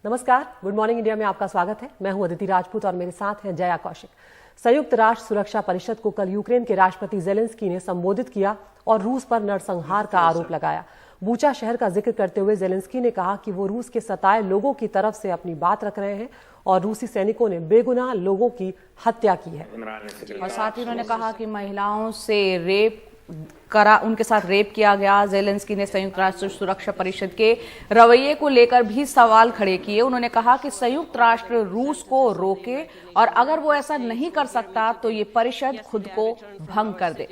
नमस्कार, good morning India में आपका स्वागत है। मैं हूं अदिति राजपूत और मेरे साथ हैं जया कौशिक। संयुक्त राष्ट्र सुरक्षा परिषद को कल यूक्रेन के राष्ट्रपति जेलेंस्की ने संबोधित किया और रूस पर नरसंहार का आरोप लगाया। बूचा शहर का जिक्र करते हुए जेलेंस्की ने कहा कि वो रूस के सताए लोगों की तरफ से अपनी बात रख रहे हैं और रूसी सैनिकों ने बेगुनाह लोगों की हत्या की है। और साथ ही उन्होंने कहा कि महिलाओं से उनके साथ रेप किया गया। जेलेंस्की ने संयुक्त राष्ट्र सुरक्षा परिषद के रवैये को लेकर भी सवाल खड़े किए। उन्होंने कहा कि संयुक्त राष्ट्र रूस को रोके और अगर वो ऐसा नहीं कर सकता तो ये परिषद खुद को भंग कर दे।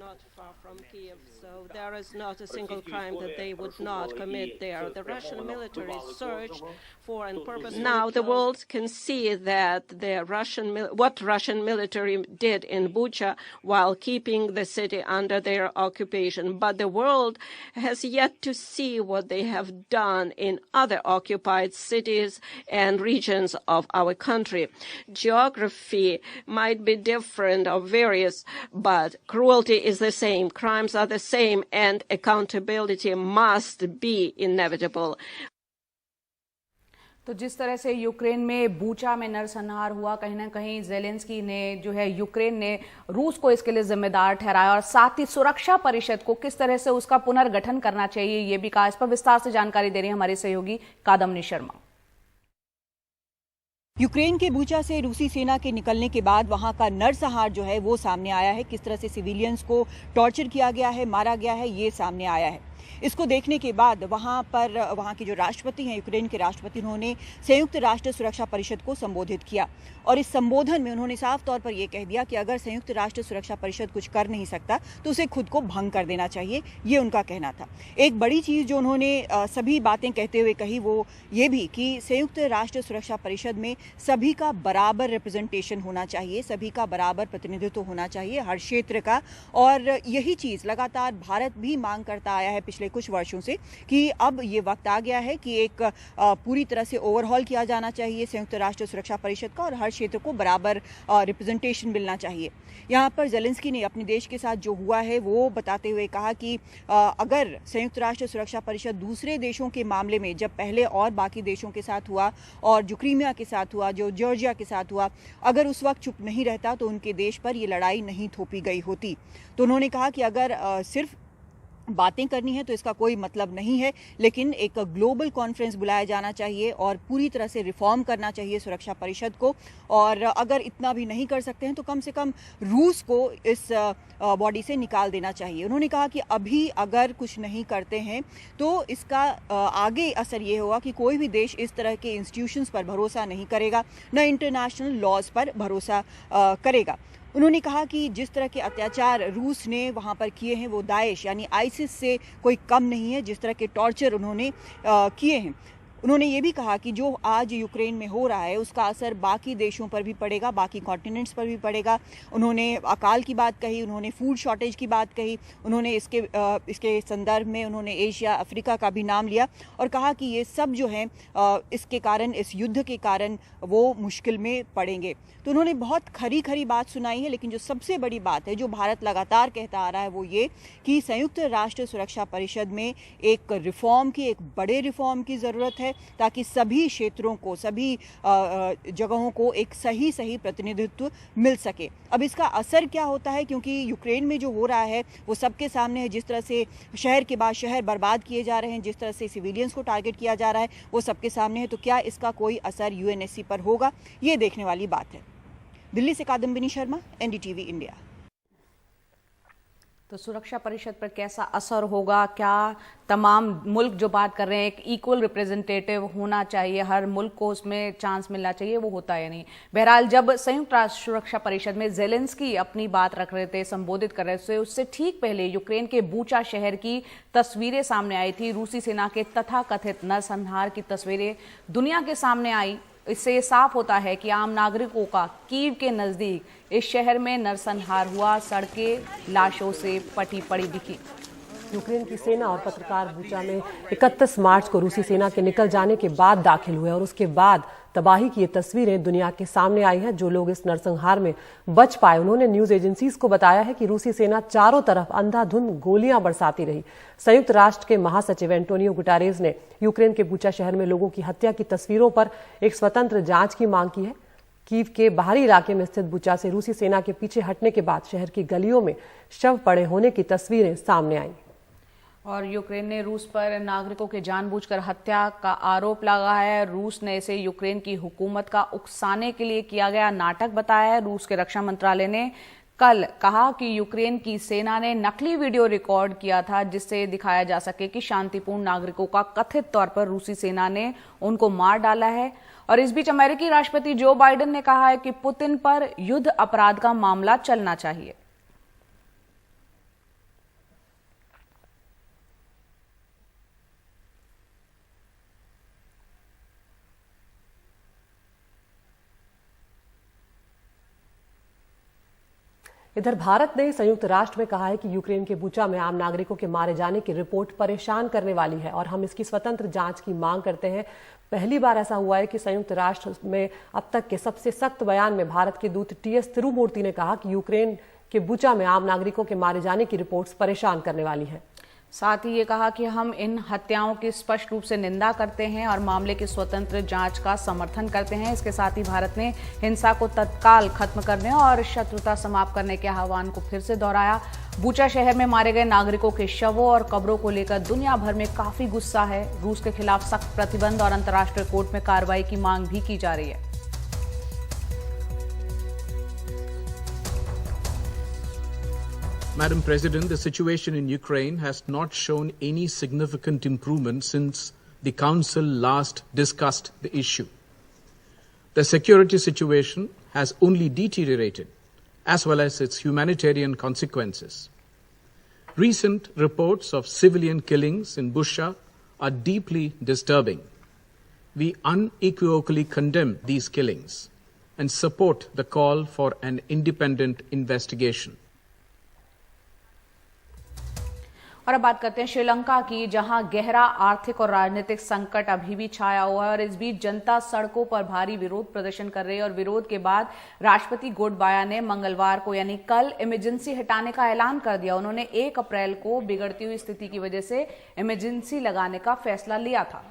Not far from Kiev, so there is not a single crime that they would not commit there. The Russian military searched for and purposely. Now the world can see that what Russian military did in Bucha while keeping the city under their occupation. But the world has yet to see what they have done in other occupied cities and regions of our country. Geography might be different or various, but cruelty is the same, crimes are the same, and accountability must be inevitable. तो जिस तरह से Ukraine में Bucha में नरसंहार हुआ, कहीं ना कहीं जेलेंस्की ने यूक्रेन ने रूस को इसके लिए जिम्मेदार ठहराया और साथ ही सुरक्षा परिषद को किस तरह से उसका पुनर्गठन करना चाहिए ये भी कहा। इस पर विस्तार से जानकारी दे रही है हमारे सहयोगी कादम्बनी शर्मा। यूक्रेन के बूचा से रूसी सेना के निकलने के बाद वहां का नरसंहार जो है वो सामने आया है। किस तरह से सिविलियंस को टॉर्चर किया गया है, मारा गया है, ये सामने आया है। इसको देखने के बाद वहां के जो राष्ट्रपति हैं, यूक्रेन के राष्ट्रपति, उन्होंने संयुक्त राष्ट्र सुरक्षा परिषद को संबोधित किया और इस संबोधन में उन्होंने साफ तौर पर यह कह दिया कि अगर संयुक्त राष्ट्र सुरक्षा परिषद कुछ कर नहीं सकता तो उसे खुद को भंग कर देना चाहिए, ये उनका कहना था। एक बड़ी चीज जो उन्होंने सभी बातें कहते हुए कही वो ये भी कि संयुक्त राष्ट्र सुरक्षा परिषद में सभी का बराबर रिप्रेजेंटेशन होना चाहिए, सभी का बराबर प्रतिनिधित्व होना चाहिए हर क्षेत्र का। और यही चीज लगातार भारत भी मांग करता आया है पिछले कुछ वर्षों से कि अब ये वक्त आ गया है कि एक पूरी तरह से ओवरहॉल किया जाना चाहिए संयुक्त राष्ट्र सुरक्षा परिषद का और हर क्षेत्र को बराबर रिप्रेजेंटेशन मिलना चाहिए। यहाँ पर जेलेंस्की ने अपने देश के साथ जो हुआ है वो बताते हुए कहा कि अगर संयुक्त राष्ट्र सुरक्षा परिषद दूसरे देशों के मामले में जब पहले और बाकी देशों के साथ हुआ और जो क्रीमिया के साथ हुआ, जो जॉर्जिया के साथ हुआ, अगर उस वक्त चुप नहीं रहता तो उनके देश पर ये लड़ाई नहीं थोपी गई होती। तो उन्होंने कहा कि अगर सिर्फ बातें करनी है तो इसका कोई मतलब नहीं है, लेकिन एक ग्लोबल कॉन्फ्रेंस बुलाया जाना चाहिए और पूरी तरह से रिफॉर्म करना चाहिए सुरक्षा परिषद को। और अगर इतना भी नहीं कर सकते हैं तो कम से कम रूस को इस बॉडी से निकाल देना चाहिए। उन्होंने कहा कि अभी अगर कुछ नहीं करते हैं तो इसका आगे असर ये होगा कि कोई भी देश इस तरह के इंस्टीट्यूशंस पर भरोसा नहीं करेगा, न इंटरनेशनल लॉज पर भरोसा करेगा। उन्होंने कहा कि जिस तरह के अत्याचार रूस ने वहाँ पर किए हैं वो दाइश यानी आईसिस से कोई कम नहीं है, जिस तरह के टॉर्चर उन्होंने किए हैं। उन्होंने ये भी कहा कि जो आज यूक्रेन में हो रहा है उसका असर बाकी देशों पर भी पड़ेगा, बाकी कॉन्टिनेंट्स पर भी पड़ेगा। उन्होंने अकाल की बात कही, उन्होंने फूड शॉर्टेज की बात कही, उन्होंने इसके संदर्भ में उन्होंने एशिया, अफ्रीका का भी नाम लिया और कहा कि ये सब जो है इसके कारण, इस युद्ध के कारण वो मुश्किल में पड़ेंगे। तो उन्होंने बहुत खरी खरी बात सुनाई है, लेकिन जो सबसे बड़ी बात है जो भारत लगातार कहता आ रहा है वो ये कि संयुक्त राष्ट्र सुरक्षा परिषद में एक रिफॉर्म की, एक बड़े रिफॉर्म की ज़रूरत है ताकि सभी क्षेत्रों को, सभी जगहों को एक सही प्रतिनिधित्व मिल सके। अब इसका असर क्या होता है, क्योंकि यूक्रेन में जो हो रहा है वो सबके सामने है। जिस तरह से शहर के बाद शहर बर्बाद किए जा रहे हैं, जिस तरह से सिविलियंस को टारगेट किया जा रहा है वो सबके सामने है। तो क्या इसका कोई असर यूएनएससी पर होगा, ये देखने वाली बात है। दिल्ली से कादम्बिनी शर्मा, एनडीटीवी इंडिया। तो सुरक्षा परिषद पर कैसा असर होगा, क्या तमाम मुल्क जो बात कर रहे हैं एक इक्वल रिप्रेजेंटेटिव होना चाहिए, हर मुल्क को उसमें चांस मिलना चाहिए, वो होता है नहीं। बहरहाल जब संयुक्त राष्ट्र सुरक्षा परिषद में जेलेंस्की अपनी बात रख रहे थे, संबोधित कर रहे थे, उससे ठीक पहले यूक्रेन के बूचा शहर की तस्वीरें सामने आई थी। रूसी सेना के तथाकथित नरसंहार की तस्वीरें दुनिया के सामने आई। इससे ये साफ होता है कि आम नागरिकों का कीव के नजदीक इस शहर में नरसंहार हुआ, सड़कें लाशों से पटी पड़ी दिखी। यूक्रेन की सेना और पत्रकार बुचा में 31 मार्च को रूसी सेना के निकल जाने के बाद दाखिल हुए और उसके बाद तबाही की ये तस्वीरें दुनिया के सामने आई हैं। जो लोग इस नरसंहार में बच पाए उन्होंने न्यूज एजेंसीज को बताया है कि रूसी सेना चारों तरफ अंधाधुंध गोलियां बरसाती रही। संयुक्त राष्ट्र के महासचिव एंटोनियो गुटेरेस ने यूक्रेन के बुचा शहर में लोगों की हत्या की तस्वीरों पर एक स्वतंत्र जांच की मांग की है। कीव के बाहरी इलाके में स्थित बुचा से रूसी सेना के पीछे हटने के बाद शहर की गलियों में शव पड़े होने की तस्वीरें सामने आईं। और यूक्रेन ने रूस पर नागरिकों के जानबूझकर हत्या का आरोप लगाया है। रूस ने इसे यूक्रेन की हुकूमत का उकसाने के लिए किया गया नाटक बताया है। रूस के रक्षा मंत्रालय ने कल कहा कि यूक्रेन की सेना ने नकली वीडियो रिकॉर्ड किया था जिससे दिखाया जा सके कि शांतिपूर्ण नागरिकों का कथित तौर पर रूसी सेना ने उनको मार डाला है। और इस बीच अमेरिकी राष्ट्रपति जो बाइडेन ने कहा है कि पुतिन पर युद्ध अपराध का मामला चलना चाहिए। इधर भारत ने संयुक्त राष्ट्र में कहा है कि यूक्रेन के बुचा में आम नागरिकों के मारे जाने की रिपोर्ट परेशान करने वाली है और हम इसकी स्वतंत्र जांच की मांग करते हैं। पहली बार ऐसा हुआ है कि संयुक्त राष्ट्र में अब तक के सबसे सख्त बयान में भारत के दूत टीएस तिरुमूर्ति ने कहा कि यूक्रेन के बुचा में आम नागरिकों के मारे जाने की रिपोर्ट्स परेशान करने वाली है। साथ ही ये कहा कि हम इन हत्याओं की स्पष्ट रूप से निंदा करते हैं और मामले की स्वतंत्र जांच का समर्थन करते हैं। इसके साथ ही भारत ने हिंसा को तत्काल खत्म करने और शत्रुता समाप्त करने के आह्वान को फिर से दोहराया। बुचा शहर में मारे गए नागरिकों के शवों और कब्रों को लेकर दुनिया भर में काफी गुस्सा है। रूस के खिलाफ सख्त प्रतिबंध और अंतर्राष्ट्रीय कोर्ट में कार्रवाई की मांग भी की जा रही है। Madam President, the situation in Ukraine has not shown any significant improvement since the Council last discussed the issue. The security situation has only deteriorated, as well as its humanitarian consequences. Recent reports of civilian killings in Bushehr are deeply disturbing. We unequivocally condemn these killings and support the call for an independent investigation. और अब बात करते हैं श्रीलंका की, जहां गहरा आर्थिक और राजनीतिक संकट अभी भी छाया हुआ है और इस बीच जनता सड़कों पर भारी विरोध प्रदर्शन कर रही है। और विरोध के बाद राष्ट्रपति गोटबाया ने मंगलवार को यानी कल इमरजेंसी हटाने का ऐलान कर दिया। उन्होंने 1 अप्रैल को बिगड़ती हुई स्थिति की वजह से इमरजेंसी लगाने का फैसला लिया था,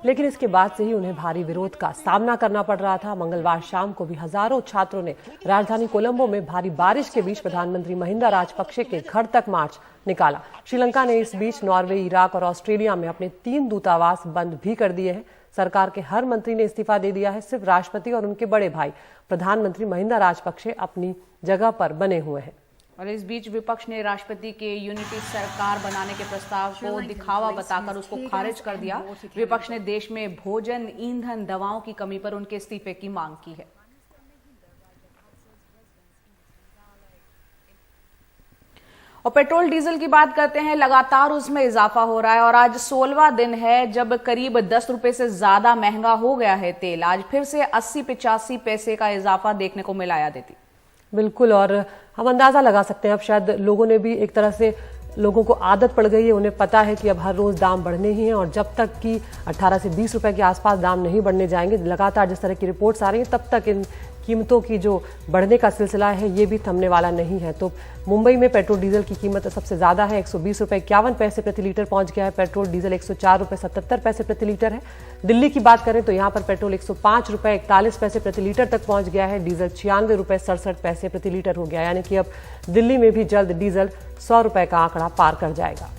लेकिन इसके बाद से ही उन्हें भारी विरोध का सामना करना पड़ रहा था। मंगलवार शाम को भी हजारों छात्रों ने राजधानी कोलंबो में भारी बारिश के बीच प्रधानमंत्री महिंदा राजपक्षे के घर तक मार्च निकाला। श्रीलंका ने इस बीच नॉर्वे, इराक और ऑस्ट्रेलिया में अपने 3 दूतावास बंद भी कर दिए हैं। सरकार के हर मंत्री ने इस्तीफा दे दिया है। सिर्फ राष्ट्रपति और उनके बड़े भाई प्रधानमंत्री महिंदा राजपक्षे अपनी जगह पर बने हुए हैं। और इस बीच विपक्ष ने राष्ट्रपति के यूनिटी सरकार बनाने के प्रस्ताव को दिखावा बताकर उसको खारिज कर दिया। विपक्ष ने देश में भोजन, ईंधन, दवाओं की कमी पर उनके इस्तीफे की मांग की है। और पेट्रोल डीजल की बात करते हैं, लगातार उसमें इजाफा हो रहा है और आज 16वां दिन है जब करीब 10 रुपए से ज्यादा महंगा हो गया है तेल। आज फिर से 80-85 पैसे का इजाफा देखने को मिला है। देती बिल्कुल, और हम अंदाजा लगा सकते हैं अब शायद लोगों ने भी एक तरह से लोगों को आदत पड़ गई है, उन्हें पता है कि अब हर रोज दाम बढ़ने ही हैं और जब तक कि 18 से 20 रुपए के आसपास दाम नहीं बढ़ने जाएंगे, लगातार जिस तरह की रिपोर्ट्स आ रही हैं, तब तक इन कीमतों की जो बढ़ने का सिलसिला है ये भी थमने वाला नहीं है। तो मुंबई में पेट्रोल डीजल की कीमत सबसे ज्यादा है, 120 रुपए 51 पैसे प्रति लीटर पहुंच गया है। पेट्रोल डीजल 104 रुपए 77 पैसे प्रति लीटर है। दिल्ली की बात करें तो यहाँ पर पेट्रोल 105 रुपए 41 पैसे प्रति लीटर तक पहुंच गया है। डीजल 96 रुपए 67 पैसे प्रति लीटर हो गया, यानी कि अब दिल्ली में भी जल्द डीजल 100 रुपए का आंकड़ा पार कर जाएगा।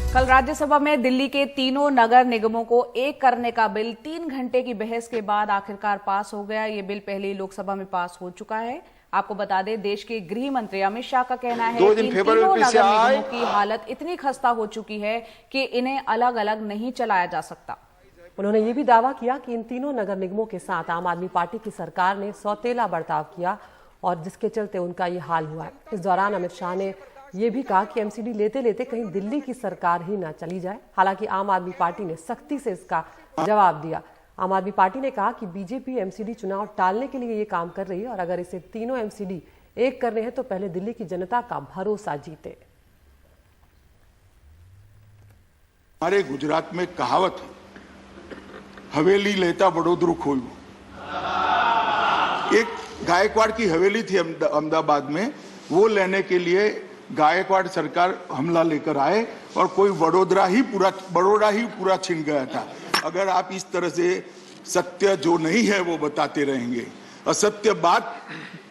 कल राज्यसभा में दिल्ली के तीनों नगर निगमों को एक करने का बिल 3 घंटे की बहस के बाद आखिरकार पास हो गया। ये बिल पहले ही लोकसभा में पास हो चुका है। आपको बता दें, देश के गृह मंत्री अमित शाह का कहना है कि इन तीनों नगर निगमों की हालत इतनी खस्ता हो चुकी है कि इन्हें अलग अलग नहीं चलाया जा सकता। उन्होंने ये भी दावा किया कि इन तीनों नगर निगमों के साथ आम आदमी पार्टी की सरकार ने सौतेला बर्ताव किया और जिसके चलते उनका ये हाल हुआ है। इस दौरान अमित शाह ने ये भी कहा कि एमसीडी लेते लेते कहीं दिल्ली की सरकार ही ना चली जाए। हालांकि आम आदमी पार्टी ने सख्ती से इसका जवाब दिया। आम आदमी पार्टी ने कहा कि बीजेपी एमसीडी चुनाव टालने के लिए ये काम कर रही है और अगर इसे तीनों एमसीडी एक करने हैं तो पहले दिल्ली की जनता का भरोसा जीते। हमारे गुजरात में कहावत है, हवेली लेता बड़ोदरू खोलू। एक गायकवाड़ की हवेली थी अहमदाबाद में, वो लेने के लिए गायकवाड़ सरकार हमला लेकर आए और कोई बड़ोदरा ही पूरा छिन गया था। अगर आप इस तरह से सत्य जो नहीं है वो बताते रहेंगे, असत्य बात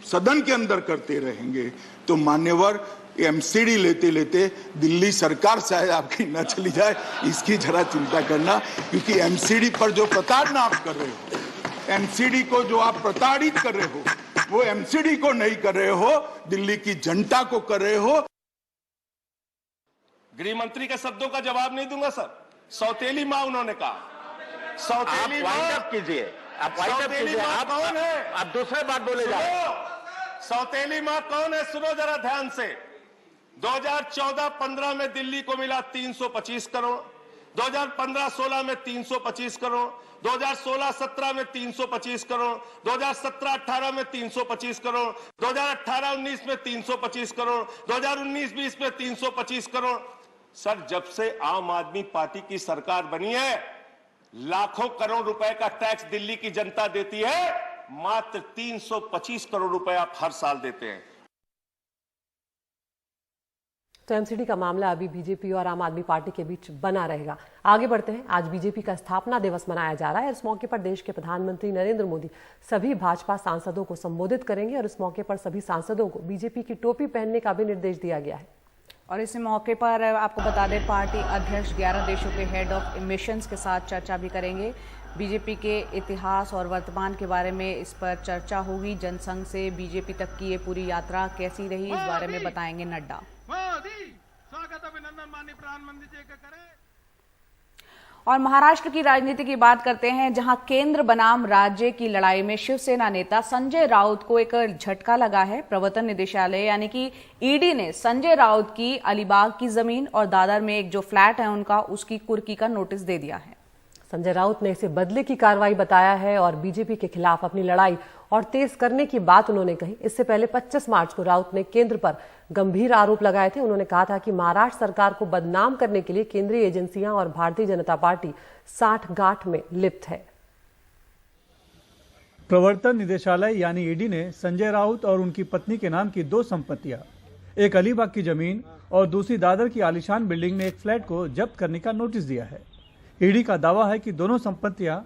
सदन के अंदर करते रहेंगे, तो मान्यवर एमसीडी लेते लेते दिल्ली सरकार शायद आपकी न चली जाए, इसकी जरा चिंता करना। क्योंकि एमसीडी पर जो प्रताड़ना आप कर रहे हो, एमसीडी को जो आप प्रताड़ित कर रहे हो, वो एमसीडी को नहीं कर रहे हो, दिल्ली की जनता को कर रहे हो। गृह मंत्री के शब्दों का जवाब नहीं दूंगा सर। सौतेली माँ उन्होंने कहा, सौतेली माँ कीजिए, सौतेली माँ कौन है? आप दूसरे बात बोले जा रहे हैं। सौतेली माँ कौन है? सुनो जरा ध्यान से। 2014-15 में दिल्ली को मिला 325 करोड़, 2015-16 में 325 करोड़, 2016-17 में 325 करोड़, 2017-18 में 325 करोड़, 2018-19 में 325 करोड़, 2019-20 में 325 करोड़। सर, जब से आम आदमी पार्टी की सरकार बनी है, लाखों करोड़ रुपए का टैक्स दिल्ली की जनता देती है, मात्र 325 करोड़ रुपए आप हर साल देते हैं। तो एमसीडी का मामला अभी बीजेपी और आम आदमी पार्टी के बीच बना रहेगा। आगे बढ़ते हैं। आज बीजेपी का स्थापना दिवस मनाया जा रहा है। इस मौके पर देश के प्रधानमंत्री नरेंद्र मोदी सभी भाजपा सांसदों को संबोधित करेंगे और इस मौके पर सभी सांसदों को बीजेपी की टोपी पहनने का भी निर्देश दिया गया है। और इस मौके पर आपको बता दें, पार्टी अध्यक्ष 11 देशों के हेड ऑफ मिशंस के साथ चर्चा भी करेंगे। बीजेपी के इतिहास और वर्तमान के बारे में इस पर चर्चा होगी। जनसंघ से बीजेपी तक की ये पूरी यात्रा कैसी रही, इस बारे में बताएंगे नड्डा। स्वागत अभिनंदन माननीय प्रधानमंत्री जी का करें। और महाराष्ट्र की राजनीति की बात करते हैं, जहां केंद्र बनाम राज्य की लड़ाई में शिवसेना नेता संजय राउत को एक झटका लगा है। प्रवर्तन निदेशालय यानी कि ईडी ने संजय राउत की अलीबाग की जमीन और दादर में एक जो फ्लैट है उनका, उसकी कुर्की का नोटिस दे दिया है। संजय राउत ने इसे बदले की कार्रवाई बताया है और बीजेपी के खिलाफ अपनी लड़ाई और तेज करने की बात उन्होंने कही। इससे पहले 25 मार्च को राउत ने केंद्र पर गंभीर आरोप लगाए थे। उन्होंने कहा था कि महाराष्ट्र सरकार को बदनाम करने के लिए केंद्रीय एजेंसियां और भारतीय जनता पार्टी साठगांठ में लिप्त है। प्रवर्तन निदेशालय यानी ईडी ने संजय राउत और उनकी पत्नी के नाम की 2 संपत्तियां, एक अलीबाग की जमीन और दूसरी दादर की आलीशान बिल्डिंग में एक फ्लैट को जब्त करने का नोटिस दिया है। ईडी का दावा है कि दोनों संपत्तियां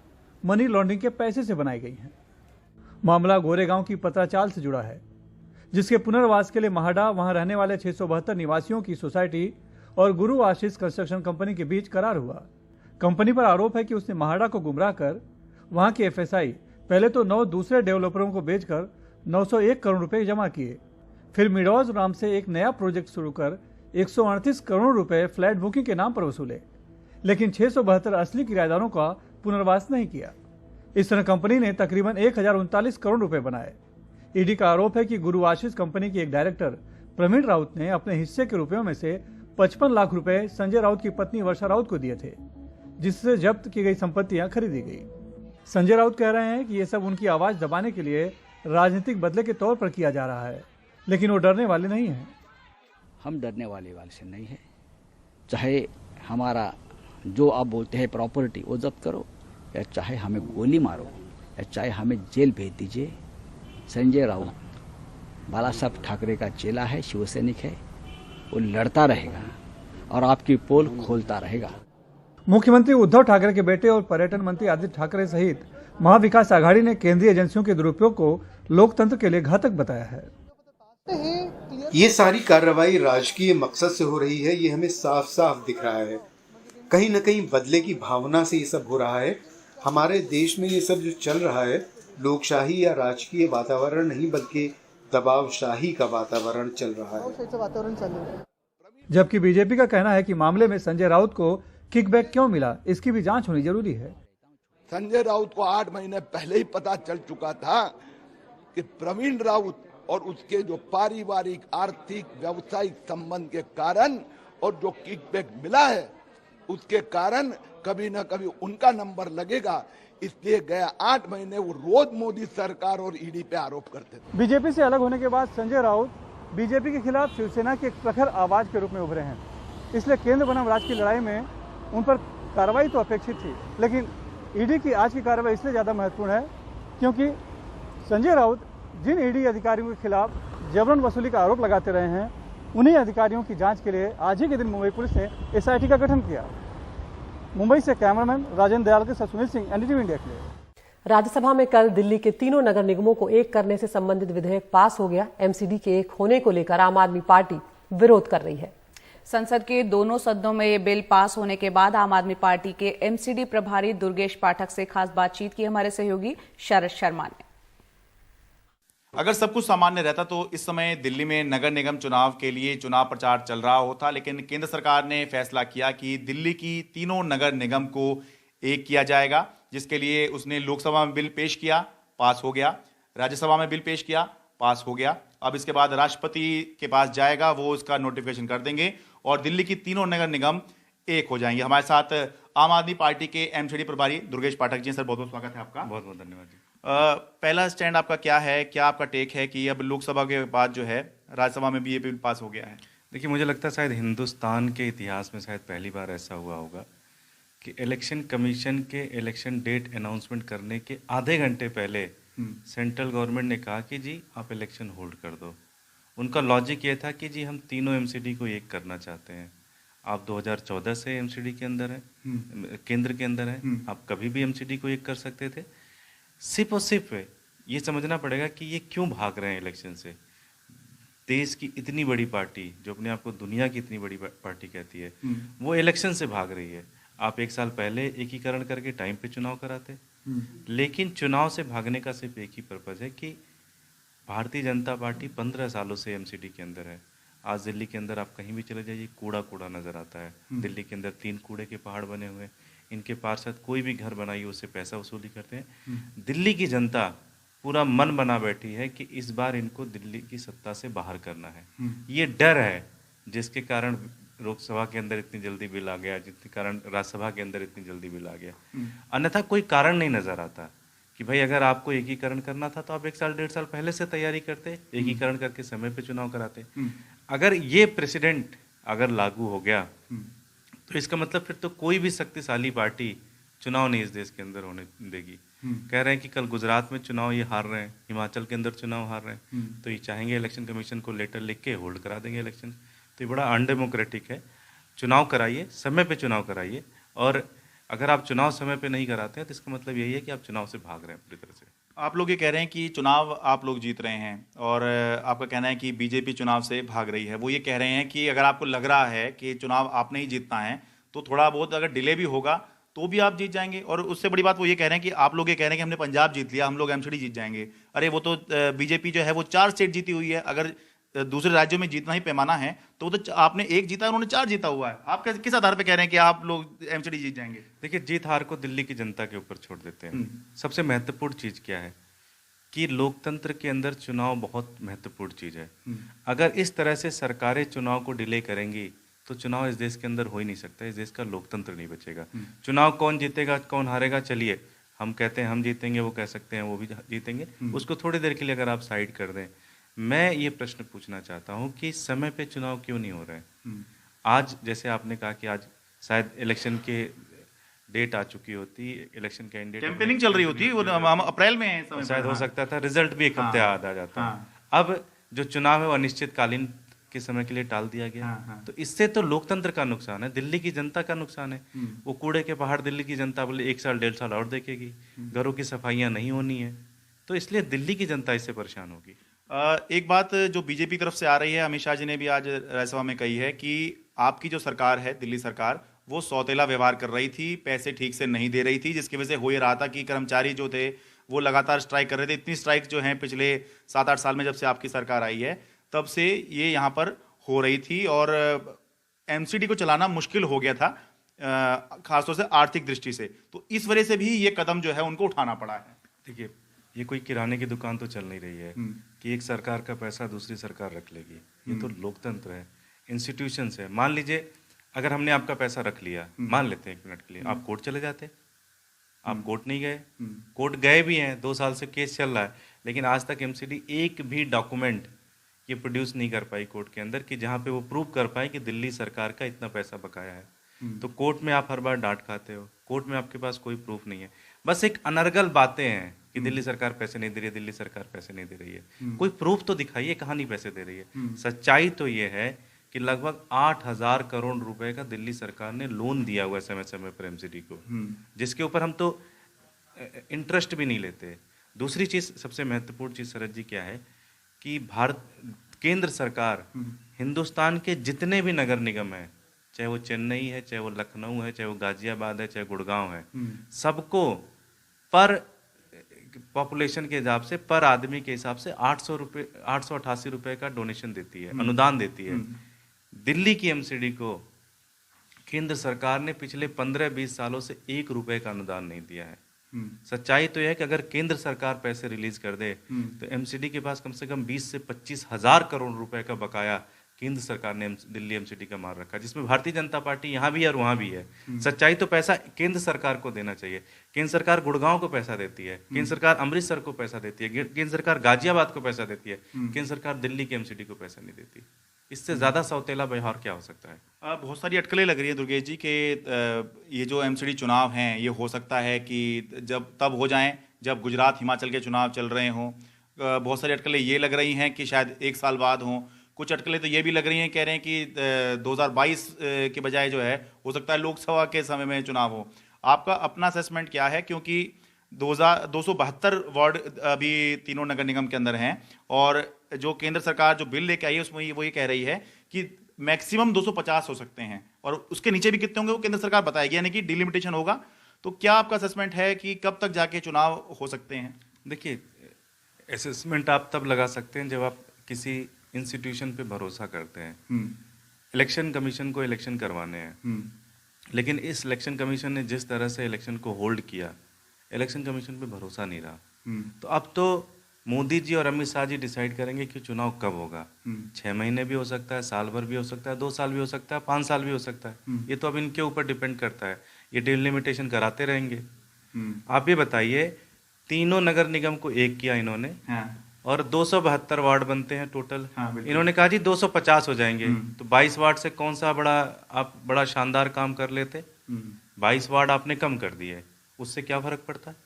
मनी लॉन्ड्रिंग के पैसे से बनाई गई हैं। मामला गोरेगांव की पत्राचाल से जुड़ा है, जिसके पुनर्वास के लिए महाडा, वहां रहने वाले 672 निवासियों की सोसाइटी और गुरु आशीष कंस्ट्रक्शन कंपनी के बीच करार हुआ। कंपनी पर आरोप है कि उसने महाडा को गुमराह कर वहां के एफएसआई पहले तो 9 दूसरे डेवलपरों को बेचकर 901 करोड़ रुपए जमा किए, फिर मिडोज नाम से एक नया प्रोजेक्ट शुरू कर 138 करोड़ रुपए फ्लैट बुकिंग के नाम पर वसूले, लेकिन 672 असली किराएदारों का पुनर्वास नहीं किया। इस तरह कंपनी ने तकरीबन 1039 करोड़ रुपए बनाए। ईडी का आरोप है कि गुरु आशीष कंपनी के एक डायरेक्टर प्रवीण राउत ने अपने हिस्से के रुपयों में से 55 लाख रुपए संजय राउत की पत्नी वर्षा राउत को दिए थे, जिससे जब्त की गई संपत्तियां खरीदी गई। संजय राउत कह रहे हैं कि ये सब उनकी आवाज दबाने के लिए राजनीतिक बदले के तौर पर किया जा रहा है, लेकिन वो डरने वाले नहीं हैं। हम डरने वाले से नहीं है। चाहे हमारा जो आप बोलते हैं प्रॉपर्टी वो जब्त करो, या चाहे हमें गोली मारो, या चाहे हमें जेल भेज दीजिए। संजय राउत बाला साहब ठाकरे का चेला है, शिवसैनिक है, वो लड़ता रहेगा और आपकी पोल खोलता रहेगा। मुख्यमंत्री उद्धव ठाकरे के बेटे और पर्यटन मंत्री आदित्य ठाकरे सहित महाविकास आघाड़ी ने केंद्रीय एजेंसियों के दुरुपयोग को लोकतंत्र के लिए घातक बताया है। ये सारी कार्रवाई राजकीय मकसद से हो रही है, ये हमें साफ साफ दिख रहा है। कहीं न कहीं बदले की भावना से ये सब हो रहा है। हमारे देश में ये सब जो चल रहा है, लोकशाही या राजकीय वातावरण नहीं बल्कि दबावशाही का वातावरण चल रहा है। जबकि बीजेपी का कहना है कि मामले में संजय राउत को किकबैक क्यों मिला, इसकी भी जांच होनी जरूरी है। संजय राउत को 8 महीने पहले ही पता चल चुका था कि प्रवीण राउत और उसके जो पारिवारिक आर्थिक व्यावसायिक संबंध के कारण और जो किकबैक मिला है उसके कारण कभी न कभी उनका नंबर लगेगा। इसलिए गया 8 महीने वो रोज मोदी सरकार और ईडी पे आरोप करते थे। बीजेपी से अलग होने के बाद संजय राउत बीजेपी के खिलाफ शिवसेना की एक प्रखर आवाज के रूप में उभरे हैं। इसलिए केंद्र बनाम राज्य की लड़ाई में उन पर कार्रवाई तो अपेक्षित थी, लेकिन ईडी की आज की कार्रवाई इसलिए ज़्यादा महत्वपूर्ण है क्योंकि संजय राउत जिन ईडी अधिकारियों के खिलाफ जबरन वसूली का आरोप लगाते रहे हैं, उन्हीं अधिकारियों की जांच के लिए आज ही के दिन मुंबई पुलिस ने एसआईटी का गठन किया। मुंबई से कैमरामैन राजेंद्र दयाल के साथ सुनील सिंह, एनडीटीवी इंडिया के लिए। राज्यसभा में कल दिल्ली के तीनों नगर निगमों को एक करने से संबंधित विधेयक पास हो गया। एमसीडी के एक होने को लेकर आम आदमी पार्टी विरोध कर रही है। संसद के दोनों सदनों में ये बिल पास होने के बाद आम आदमी पार्टी के एमसीडी प्रभारी दुर्गेश पाठक से खास बातचीत की हमारे सहयोगी शरद शर्मा ने। अगर सब कुछ सामान्य रहता तो इस समय दिल्ली में नगर निगम चुनाव के लिए चुनाव प्रचार चल रहा होता, लेकिन केंद्र सरकार ने फैसला किया कि दिल्ली की तीनों नगर निगम को एक किया जाएगा, जिसके लिए उसने लोकसभा में बिल पेश किया, पास हो गया, राज्यसभा में बिल पेश किया, पास हो गया। अब इसके बाद राष्ट्रपति के पास जाएगा, वो उसका नोटिफिकेशन कर देंगे और दिल्ली की तीनों नगर निगम एक हो जाएंगे। हमारे साथ आम आदमी पार्टी के एमसीडी प्रभारी दुर्गेश पाठक जी। सर, बहुत बहुत स्वागत है आपका। बहुत बहुत धन्यवाद जी। पहला स्टैंड आपका क्या है, क्या आपका टेक है कि अब लोकसभा के बाद जो है राज्यसभा में भी ये बिल पास हो गया है? देखिए, मुझे लगता है शायद हिंदुस्तान के इतिहास में शायद पहली बार ऐसा हुआ होगा कि इलेक्शन कमीशन के इलेक्शन डेट अनाउंसमेंट करने के आधे घंटे पहले सेंट्रल गवर्नमेंट ने कहा कि जी आप इलेक्शन होल्ड कर दो। उनका लॉजिक ये था कि जी हम तीनों एमसीडी को एक करना चाहते हैं। आप 2014 से एमसीडी के अंदर हैं, केंद्र के अंदर हैं, आप कभी भी एमसीडी को एक कर सकते थे। सिर्फ और सिर्फ ये समझना पड़ेगा कि ये क्यों भाग रहे हैं इलेक्शन से। देश की इतनी बड़ी पार्टी, जो अपने आप को दुनिया की इतनी बड़ी पार्टी कहती है, वो इलेक्शन से भाग रही है। आप एक साल पहले एकीकरण करके टाइम पे चुनाव कराते, लेकिन चुनाव से भागने का सिर्फ एक ही पर्पज़ है कि भारतीय जनता पार्टी 15 सालों से एमसीडी के अंदर है। आज दिल्ली के अंदर आप कहीं भी चले जाइए, कूड़ा कूड़ा नजर आता है। दिल्ली के अंदर 3 कूड़े के पहाड़ बने हुए हैं। इनके पार्षद कोई भी घर बनाइए उससे पैसा वसूली करते हैं। दिल्ली की जनता पूरा मन बना बैठी है कि इस बार इनको दिल्ली की सत्ता से बाहर करना है। ये डर है जिसके कारण लोकसभा के अंदर इतनी जल्दी बिल आ गया, जिसके कारण राज्यसभा के अंदर इतनी जल्दी बिल आ गया। अन्यथा कोई कारण नहीं नजर आता कि भाई अगर आपको एकीकरण करना था तो आप 1 साल 1.5 साल पहले से तैयारी करते, एकीकरण करके समय पे चुनाव कराते। अगर ये प्रेसिडेंट अगर लागू हो गया तो इसका मतलब फिर तो कोई भी शक्तिशाली पार्टी चुनाव नहीं इस देश के अंदर होने देगी। कह रहे हैं कि कल गुजरात में चुनाव ये हार रहे हैं, हिमाचल के अंदर चुनाव हार रहे हैं, तो ये चाहेंगे इलेक्शन कमीशन को लेटर लिख के होल्ड करा देंगे इलेक्शन। तो ये बड़ा अनडेमोक्रेटिक है। चुनाव कराइए, समय पे चुनाव कराइए, और अगर आप चुनाव समय पे नहीं कराते हैं तो इसका मतलब यही है कि आप चुनाव से भाग रहे हैं पूरी तरह से। आप लोग ये कह रहे हैं कि चुनाव आप लोग जीत रहे हैं और आपका कहना है कि बीजेपी चुनाव से भाग रही है। वो ये कह रहे हैं कि अगर आपको लग रहा है कि चुनाव आपने ही जीतना है तो थोड़ा बहुत अगर डिले भी होगा तो भी आप जीत जाएंगे। और उससे बड़ी बात वो ये कह रहे हैं कि आप लोग ये कह रहे हैं कि हमने पंजाब जीत लिया, हम लोग एमसीडी जीत जाएंगे। अरे वो तो बीजेपी जो है वो 4 स्टेट जीती हुई है। अगर दूसरे राज्यों में जीतना ही पैमाना है तो वो तो आपने 1 जीता है, उन्होंने 4 जीता हुआ है। आप किस आधार पर कह रहे हैं कि आप लोग एमसीडी जीत जाएंगे? देखिए, जीत हार को दिल्ली की जनता के ऊपर छोड़ देते हैं। सबसे महत्वपूर्ण चीज क्या है कि लोकतंत्र के अंदर चुनाव बहुत महत्वपूर्ण चीज है। अगर इस तरह से सरकारें चुनाव को डिले करेंगी तो चुनाव इस देश के अंदर हो ही नहीं सकता। इस देश का लोकतंत्र नहीं बचेगा। चुनाव कौन जीतेगा कौन हारेगा, चलिए हम कहते हैं हम जीतेंगे, वो कह सकते हैं वो भी जीतेंगे, उसको थोड़ी देर के लिए अगर आप साइड कर दें। मैं ये प्रश्न पूछना चाहता हूँ कि समय पे चुनाव क्यों नहीं हो रहे हैं? आज जैसे आपने कहा कि आज शायद इलेक्शन के डेट आ चुकी होती, इलेक्शन कैंडिडेट कैंपेनिंग चल रही होती, वो अप्रैल में शायद हो सकता था, रिजल्ट भी 1 हफ्ते बाद आ जाता। अब जो चुनाव है वो अनिश्चितकालीन के समय के लिए टाल दिया गया। तो इससे तो लोकतंत्र का नुकसान है, दिल्ली की जनता का नुकसान है। वो कूड़े के पहाड़ दिल्ली की जनता बोले 1 साल 1.5 साल और देखेगी, घरों की सफाइयां नहीं होनी है, तो इसलिए दिल्ली की जनता इससे परेशान होगी। एक बात जो बीजेपी तरफ से आ रही है, अमित शाह जी ने भी आज राज्यसभा में कही है कि आपकी जो सरकार है, दिल्ली सरकार, वो सौतेला व्यवहार कर रही थी, पैसे ठीक से नहीं दे रही थी, जिसकी वजह से हो ये रहा था कि कर्मचारी जो थे वो लगातार स्ट्राइक कर रहे थे। इतनी स्ट्राइक जो हैं पिछले 7-8 साल में जब से आपकी सरकार आई है तब से ये यहाँ पर हो रही थी और एमसीडी को चलाना मुश्किल हो गया था, खासतौर से आर्थिक दृष्टि से। तो इस वजह से भी ये कदम जो है उनको उठाना पड़ा है। देखिए, ये कोई किराने की दुकान तो चल नहीं रही है कि एक सरकार का पैसा दूसरी सरकार रख लेगी। ये तो लोकतंत्र है, इंस्टीट्यूशंस है। मान लीजिए अगर हमने आपका पैसा रख लिया, मान लेते हैं 1 मिनट के लिए, आप कोर्ट चले जाते, आप कोर्ट नहीं गए, कोर्ट गए भी हैं, 2 साल से केस चल रहा है, लेकिन आज तक एमसीडी एक भी डॉक्यूमेंट ये प्रोड्यूस नहीं कर पाई कोर्ट के अंदर कि जहाँ पे वो प्रूव कर पाए कि दिल्ली सरकार का इतना पैसा बकाया है। तो कोर्ट में आप हर बार डांट खाते हो, कोर्ट में आपके पास कोई प्रूफ नहीं है, बस एक अनर्गल बातें हैं कि दिल्ली सरकार पैसे नहीं दे रही है, दिल्ली सरकार पैसे नहीं दे रही है। कोई प्रूफ तो दिखाइए कहाँ नहीं पैसे दे रही है। सच्चाई तो ये है कि लगभग 8,000 करोड़ रुपए का दिल्ली सरकार ने लोन दिया हुआ है समय समय पर एमसीडी को, जिसके ऊपर हम तो इंटरेस्ट भी नहीं लेते। दूसरी चीज, सबसे महत्वपूर्ण चीज शरद जी क्या है कि केंद्र सरकार हिंदुस्तान के जितने भी नगर निगम है, चाहे वो चेन्नई है, चाहे वो लखनऊ है, चाहे वो गाजियाबाद है, चाहे गुड़गांव है, सबको पर पॉपुलेशन के हिसाब से, पर आदमी के हिसाब से 888 रुपए का डोनेशन देती है, अनुदान देती है। दिल्ली की एमसीडी को केंद्र सरकार ने पिछले 15-20 सालों से 1 रुपए का अनुदान नहीं दिया है। सच्चाई तो यह है कि अगर केंद्र सरकार पैसे रिलीज कर दे तो एमसीडी के पास कम से कम 20 से 25 हजार करोड़ रुपए का बकाया केंद्र सरकार ने दिल्ली एमसीडी का मार रखा, जिसमें भारतीय जनता पार्टी यहाँ भी है और वहाँ भी है। सच्चाई तो पैसा केंद्र सरकार को देना चाहिए। केंद्र सरकार गुड़गांव को पैसा देती है, केंद्र सरकार अमृतसर को पैसा देती है, केंद्र सरकार गाजियाबाद को पैसा देती है, केंद्र सरकार दिल्ली के एमसीडी को पैसा नहीं देती। इससे ज्यादा सौतेला व्यवहार क्या हो सकता है? बहुत सारी अटकलें लग रही है दुर्गेश जी के ये जो एमसीडी चुनाव हैं ये हो सकता है कि जब तब हो जाएं जब गुजरात हिमाचल के चुनाव चल रहे हों। बहुत सारी अटकलें ये लग रही हैं कि शायद 1 साल बाद हों। कुछ अटकलें तो ये भी लग रही हैं, कह रहे हैं कि 2022 के बजाय जो है हो सकता है लोकसभा के समय में चुनाव हो। आपका अपना असेसमेंट क्या है? क्योंकि 272 वार्ड अभी तीनों नगर निगम के अंदर हैं और जो केंद्र सरकार जो बिल लेके आई है उसमें वो ये कह रही है कि मैक्सिमम 250 हो सकते हैं और उसके नीचे भी कितने होंगे वो केंद्र सरकार बताएगी, यानी कि डिलिमिटेशन होगा। तो क्या आपका असेसमेंट है कि कब तक जाके चुनाव हो सकते हैं? देखिए, असेसमेंट आप तब लगा सकते हैं जब आप किसी इंस्टीट्यूशन पे भरोसा करते हैं। इलेक्शन कमीशन को इलेक्शन करवाने हैं, लेकिन इस इलेक्शन कमीशन ने जिस तरह से इलेक्शन को होल्ड किया, इलेक्शन कमीशन पे भरोसा नहीं रहा। तो अब तो मोदी जी और अमित शाह जी डिसाइड करेंगे कि चुनाव कब होगा। 6 महीने भी हो सकता है, साल भर भी हो सकता है, 2 साल भी हो सकता है, 5 साल भी हो सकता है। ये तो अब इनके ऊपर डिपेंड करता है। ये डिलिमिटेशन कराते रहेंगे। आप ये बताइए, तीनों नगर निगम को एक किया इन्होंने और 272 वार्ड बनते हैं टोटल। इन्होंने कहा जी 250 हो जाएंगे, तो 22 वार्ड से कौन सा आप बड़ा शानदार काम कर लेते? 22 वार्ड आपने कम कर दिए, उससे क्या फर्क पड़ता है?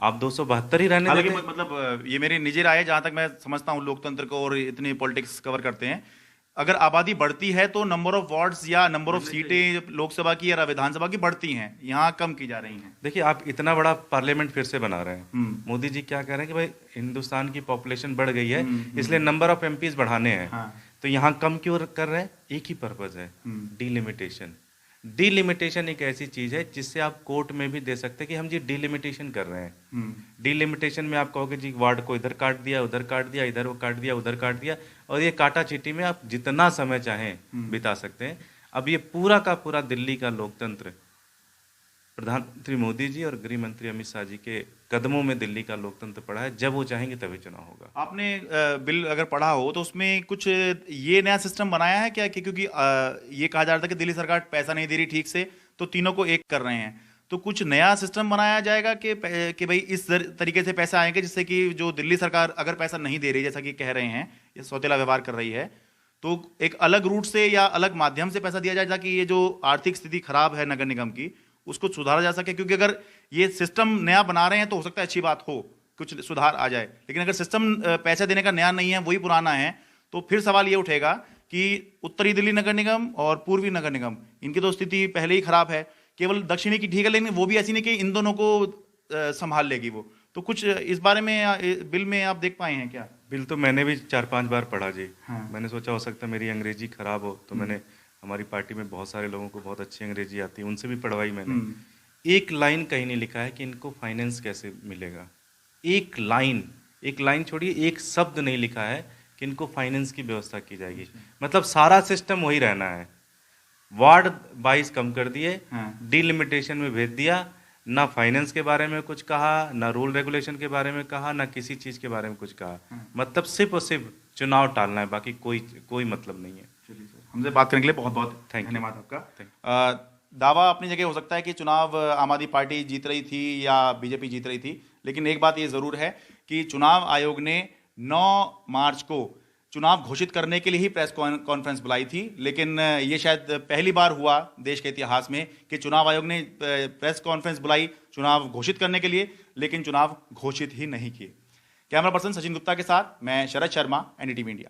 आप 272 ही रहने देते। मतलब ये मेरी निजी राय है, जहां तक मैं समझता हूँ लोकतंत्र को और इतनी पॉलिटिक्स कवर करते हैं, अगर आबादी बढ़ती है तो नंबर ऑफ वार्ड्स या नंबर ऑफ सीटें लोकसभा की या विधानसभा की बढ़ती हैं, यहाँ कम की जा रही हैं। देखिए, आप इतना बड़ा पार्लियामेंट फिर से बना रहे हैं। मोदी जी क्या कह रहे हैं कि भाई हिंदुस्तान की पॉपुलेशन बढ़ गई है, इसलिए नंबर ऑफ एमपीज बढ़ाने हैं। तो यहाँ कम क्यों कर रहे हैं? एक ही पर्पज है, डिलिमिटेशन। डिलिमिटेशन एक ऐसी चीज है जिससे आप कोर्ट में भी दे सकते हैं कि हम जी डिलिमिटेशन कर रहे हैं। डिलिमिटेशन में आप कहोगे जी वार्ड को इधर काट दिया, उधर काट दिया, इधर वो काट दिया, उधर काट दिया, और ये काटा चीटी में आप जितना समय चाहें बिता सकते हैं। अब ये पूरा का पूरा दिल्ली का लोकतंत्र प्रधानमंत्री मोदी जी और गृह मंत्री अमित शाह जी के कदमों में दिल्ली का लोकतंत्र पड़ा है। जब वो चाहेंगे तभी चुनाव होगा। आपने बिल अगर पढ़ा हो तो उसमें कुछ ये नया सिस्टम बनाया है क्या? क्योंकि ये कहा जा रहा था कि दिल्ली सरकार पैसा नहीं दे रही ठीक से, तो तीनों को एक कर रहे हैं। तो कुछ नया सिस्टम बनाया जाएगा कि भाई इस तरीके से पैसा आएंगे जिससे कि जो दिल्ली सरकार अगर पैसा नहीं दे रही, जैसा कि कह रहे हैं, ये सौतेला व्यवहार कर रही है, तो एक अलग रूट से या अलग माध्यम से पैसा दिया जाए ताकि ये जो आर्थिक स्थिति खराब है नगर निगम की उसको सुधारा जा सके। क्योंकि अगर ये सिस्टम नया बना रहे हैं तो हो सकता है अच्छी बात हो, कुछ सुधार आ जाए, लेकिन अगर सिस्टम पैसे देने का नया नहीं है, वही पुराना है, तो फिर सवाल ये उठेगा कि उत्तरी दिल्ली नगर निगम और पूर्वी नगर निगम, इनकी तो स्थिति पहले ही खराब है। केवल दक्षिणी की ठीक है, लेकिन वो भी ऐसी नहीं कि इन दोनों को संभाल लेगी वो। तो कुछ इस बारे में बिल में आप देख पाए हैं क्या? बिल तो मैंने भी 4-5 बार पढ़ा जी। मैंने सोचा हो सकता है मेरी अंग्रेजी खराब हो, तो मैंने, हमारी पार्टी में बहुत सारे लोगों को बहुत अच्छी अंग्रेजी आती है, उनसे भी पढ़वाई मैंने। एक लाइन कहीं नहीं लिखा है कि इनको फाइनेंस कैसे मिलेगा। एक लाइन छोड़िए, एक शब्द नहीं लिखा है कि इनको फाइनेंस की व्यवस्था की जाएगी। मतलब सारा सिस्टम वही रहना है। वार्ड 22 कम कर दिए, डिलिमिटेशन में भेज दिया, ना फाइनेंस के बारे में कुछ कहा, ना रूल रेगुलेशन के बारे में कहा, ना किसी चीज के बारे में कुछ कहा। मतलब सिर्फ और सिर्फ चुनाव टालना है, बाकी कोई मतलब नहीं है। हमसे बात करने के लिए बहुत बहुत धन्यवाद आपका। दावा अपनी जगह हो सकता है कि चुनाव आम आदमी पार्टी जीत रही थी या बीजेपी जीत रही थी, लेकिन एक बात ये जरूर है कि चुनाव आयोग ने 9 मार्च को चुनाव घोषित करने के लिए ही प्रेस कॉन्फ्रेंस बुलाई थी। लेकिन ये शायद पहली बार हुआ देश के इतिहास में कि चुनाव आयोग ने प्रेस कॉन्फ्रेंस बुलाई चुनाव घोषित करने के लिए, लेकिन चुनाव घोषित ही नहीं किए। कैमरा पर्सन सचिन गुप्ता के साथ मैं शरद शर्मा, एनडीटीवी इंडिया।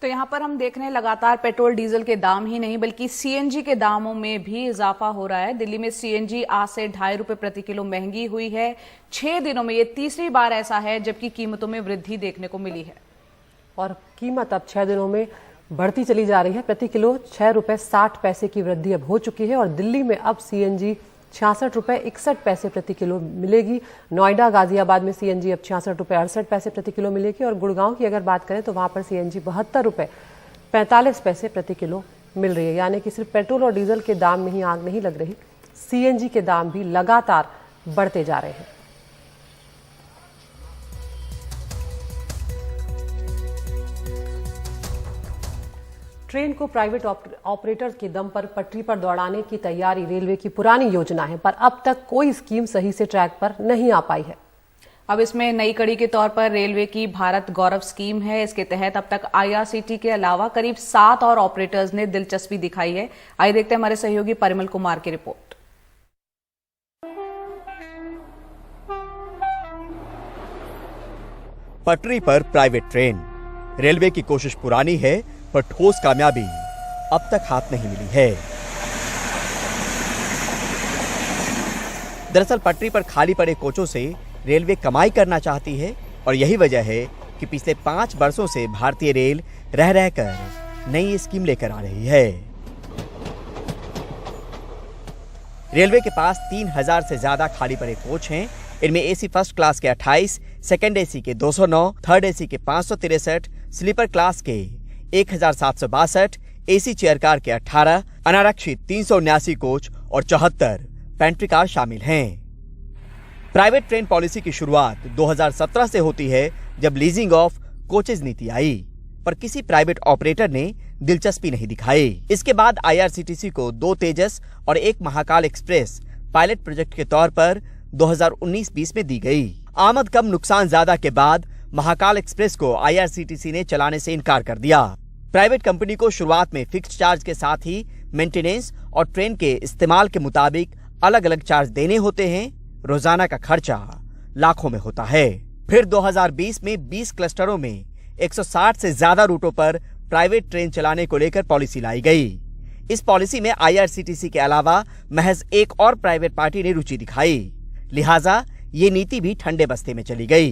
तो यहाँ पर हम देख रहे हैं लगातार पेट्रोल डीजल के दाम ही नहीं बल्कि सीएनजी के दामों में भी इजाफा हो रहा है। दिल्ली में सीएनजी आज से 2.5 रुपए प्रति किलो महंगी हुई है। 6 दिनों में ये तीसरी बार ऐसा है जबकि कीमतों में वृद्धि देखने को मिली है और कीमत अब 6 दिनों में बढ़ती चली जा रही है। प्रति किलो 6 रुपए 60 पैसे की वृद्धि अब हो चुकी है और दिल्ली में अब सीएनजी 66 रुपए 61 पैसे प्रति किलो मिलेगी। नोएडा, गाजियाबाद में सीएनजी अब 66 रुपए 68 पैसे प्रति किलो मिलेगी और गुड़गांव की अगर बात करें तो वहां पर सीएनजी 72 रुपए 45 पैसे प्रति किलो मिल रही है। यानी कि सिर्फ पेट्रोल और डीजल के दाम में ही आग नहीं लग रही, सीएनजी के दाम भी लगातार बढ़ते जा रहे हैं। ट्रेन को प्राइवेट ऑपरेटर के दम पर पटरी पर दौड़ाने की तैयारी रेलवे की पुरानी योजना है, पर अब तक कोई स्कीम सही से ट्रैक पर नहीं आ पाई है। अब इसमें नई कड़ी के तौर पर रेलवे की भारत गौरव स्कीम है। इसके तहत अब तक आईआरसीटी के अलावा करीब 7 और ऑपरेटर्स ने दिलचस्पी दिखाई है। आइए देखते हैं हमारे सहयोगी परिमल कुमार की रिपोर्ट। पटरी पर प्राइवेट ट्रेन, रेलवे की कोशिश पुरानी है पर ठोस कामयाबी अब तक हाथ नहीं मिली है। दरअसल पटरी पर खाली पड़े कोचों से रेलवे कमाई करना चाहती है और यही वजह है कि पिछले 5 वर्षों से भारतीय रेल रह रहकर नई स्कीम लेकर आ रही है। रेलवे के पास 3000 से ज्यादा खाली पड़े कोच हैं। इनमें एसी फर्स्ट क्लास के 28, सेकंड एसी के 209, थर्ड एसी के 563, स्लीपर क्लास के 1762, एसी चेयर कार के 18, अनारक्षित 379 कोच और 74 पेंट्री कार शामिल हैं। प्राइवेट ट्रेन पॉलिसी की शुरुआत 2017 से होती है जब लीजिंग ऑफ कोचेज नीति आई, पर किसी प्राइवेट ऑपरेटर ने दिलचस्पी नहीं दिखाई। इसके बाद आईआरसीटीसी को 2 तेजस और 1 महाकाल एक्सप्रेस पायलट प्रोजेक्ट के तौर पर 2019-20 में दी गई। आमद कम नुकसान ज्यादा के बाद महाकाल एक्सप्रेस को आईआरसीटीसी ने चलाने से इनकार कर दिया। प्राइवेट कंपनी को शुरुआत में फिक्स्ड चार्ज के साथ ही मेंटेनेंस और ट्रेन के इस्तेमाल के मुताबिक अलग अलग चार्ज देने होते हैं। रोजाना का खर्चा लाखों में होता है। फिर 2020 में 20 क्लस्टरों में 160 से ज्यादा रूटों पर प्राइवेट ट्रेन चलाने को लेकर पॉलिसी लाई गई। इस पॉलिसी में आईआरसीटीसी के अलावा महज एक और प्राइवेट पार्टी ने रुचि दिखाई, लिहाजा ये नीति भी ठंडे बस्ते में चली गई।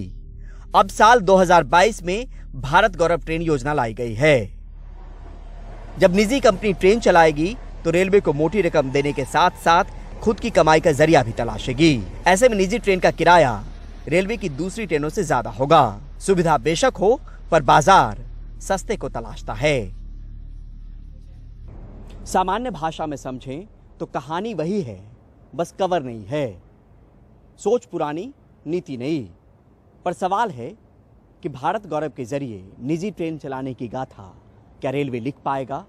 अब साल 2022 में भारत गौरव ट्रेन योजना लाई गई है। जब निजी कंपनी ट्रेन चलाएगी तो रेलवे को मोटी रकम देने के साथ साथ खुद की कमाई का जरिया भी तलाशेगी। ऐसे में निजी ट्रेन का किराया रेलवे की दूसरी ट्रेनों से ज्यादा होगा। सुविधा बेशक हो पर बाजार सस्ते को तलाशता है। सामान्य भाषा में समझें तो कहानी वही है, बस कवर नहीं है। सोच पुरानी, नीति नई। पर सवाल है कि भारत गौरव के जरिए निजी ट्रेन चलाने की गाथा क्या रेलवे लिख पाएगा?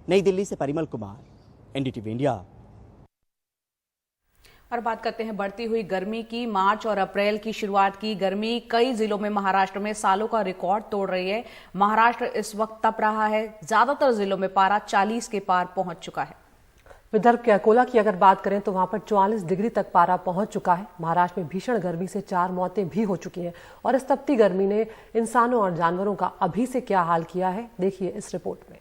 नई दिल्ली से परिमल कुमार, एनडीटीवी इंडिया। और बात करते हैं बढ़ती हुई गर्मी की। मार्च और अप्रैल की शुरुआत की गर्मी कई जिलों में महाराष्ट्र में सालों का रिकॉर्ड तोड़ रही है। महाराष्ट्र इस वक्त तप रहा है। ज्यादातर जिलों में पारा 40 के पार पहुंच चुका है। विदर्भ के अकोला की अगर बात करें तो वहां पर 44 डिग्री तक पारा पहुंच चुका है। महाराष्ट्र में भीषण गर्मी से 4 मौतें भी हो चुकी हैं और इस तपती गर्मी ने इंसानों और जानवरों का अभी से क्या हाल किया है, देखिए इस रिपोर्ट में।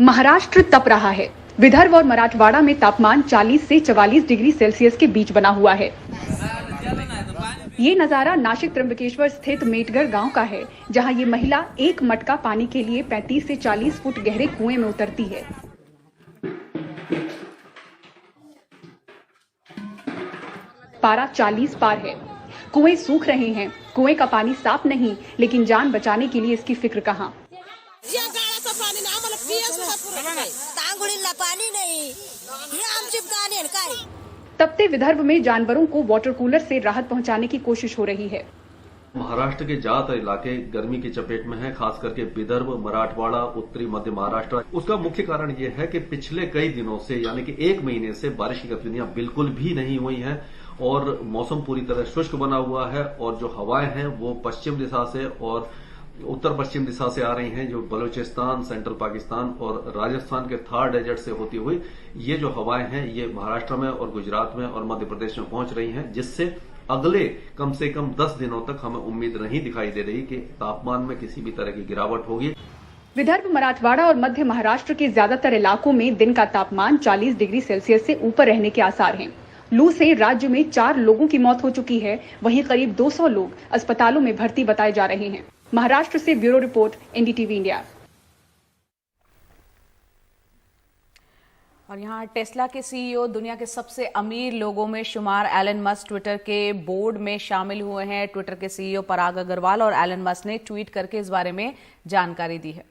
महाराष्ट्र तप रहा है। विदर्भ और मराठवाड़ा में तापमान 40 से 44 डिग्री सेल्सियस के बीच बना हुआ है। ये नजारा नासिक त्र्यंबकेश्वर स्थित मेटगर गांव का है, जहां ये महिला एक मटका पानी के लिए 35 से 40 फुट गहरे कुएं में उतरती है। पारा 40 पार है। कुएं सूख रहे हैं। कुएं का पानी साफ नहीं, लेकिन जान बचाने के लिए इसकी फिक्र कहां। पानी नहीं, ये आमची पानी है काय। तपते विदर्भ में जानवरों को वाटर कूलर से राहत पहुंचाने की कोशिश हो रही है। महाराष्ट्र के ज्यादातर इलाके गर्मी की चपेट में हैं, खास करके विदर्भ, मराठवाड़ा, उत्तरी मध्य महाराष्ट्र। उसका मुख्य कारण यह है कि पिछले कई दिनों से यानी कि 1 महीने से बारिश की गतिविधियां बिल्कुल भी नहीं हुई हैं और मौसम पूरी तरह शुष्क बना हुआ है और जो हवाएं हैं वो पश्चिम दिशा से और उत्तर पश्चिम दिशा से आ रही हैं, जो बलूचिस्तान, सेंट्रल पाकिस्तान और राजस्थान के थार डेजर्ट से होती हुई ये जो हवाएं हैं ये महाराष्ट्र में और गुजरात में और मध्य प्रदेश में पहुंच रही हैं, जिससे अगले कम से कम 10 दिनों तक हमें उम्मीद नहीं दिखाई दे रही कि तापमान में किसी भी तरह की गिरावट होगी। विदर्भ, मराठवाड़ा और मध्य महाराष्ट्र के ज्यादातर इलाकों में दिन का तापमान 40 डिग्री सेल्सियस से ऊपर रहने के आसार हैं। लू से राज्य में 4 लोगों की मौत हो चुकी है, वहीं करीब 200 लोग अस्पतालों में भर्ती बताए जा रहे हैं। महाराष्ट्र से ब्यूरो रिपोर्ट, एनडीटीवी इंडिया। और यहाँ टेस्ला के सीईओ, दुनिया के सबसे अमीर लोगों में शुमार एलन मस्क ट्विटर के बोर्ड में शामिल हुए हैं। ट्विटर के सीईओ पराग अग्रवाल और एलन मस्क ने ट्वीट करके इस बारे में जानकारी दी है।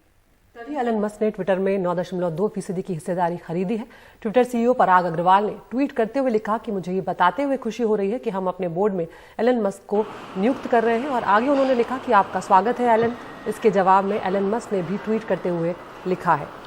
तभी एलन मस्क ने ट्विटर में 9.2% की हिस्सेदारी खरीदी है। ट्विटर सीईओ पराग अग्रवाल ने ट्वीट करते हुए लिखा कि मुझे ये बताते हुए खुशी हो रही है कि हम अपने बोर्ड में एलन मस्क को नियुक्त कर रहे हैं। और आगे उन्होंने लिखा कि आपका स्वागत है एलन। इसके जवाब में एलन मस्क ने भी ट्वीट करते हुए लिखा है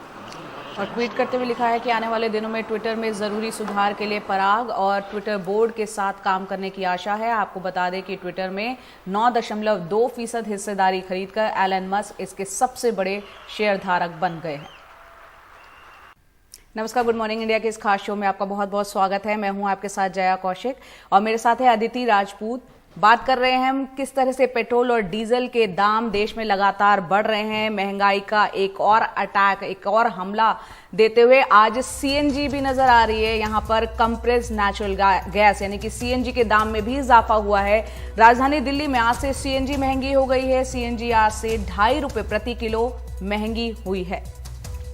और ट्वीट करते हुए लिखा है कि आने वाले दिनों में ट्विटर में जरूरी सुधार के लिए पराग और ट्विटर बोर्ड के साथ काम करने की आशा है। आपको बता दें कि ट्विटर में 9.2% हिस्सेदारी खरीदकर एलन मस्क इसके सबसे बड़े शेयरधारक बन गए हैं। नमस्कार, गुड मॉर्निंग इंडिया के इस खास शो में आपका बहुत बहुत स्वागत है। मैं हूं आपके साथ जया कौशिक और मेरे साथ है अदिति राजपूत। बात कर रहे हैं हम किस तरह से पेट्रोल और डीजल के दाम देश में लगातार बढ़ रहे हैं। महंगाई का एक और अटैक, एक और हमला देते हुए आज सीएनजी भी नजर आ रही है। यहाँ पर कंप्रेस्ड नेचुरल गैस यानी कि सीएनजी के दाम में भी इजाफा हुआ है। राजधानी दिल्ली में आज से सीएनजी महंगी हो गई है। सीएनजी आज से 2.5 रुपए प्रति किलो महंगी हुई है।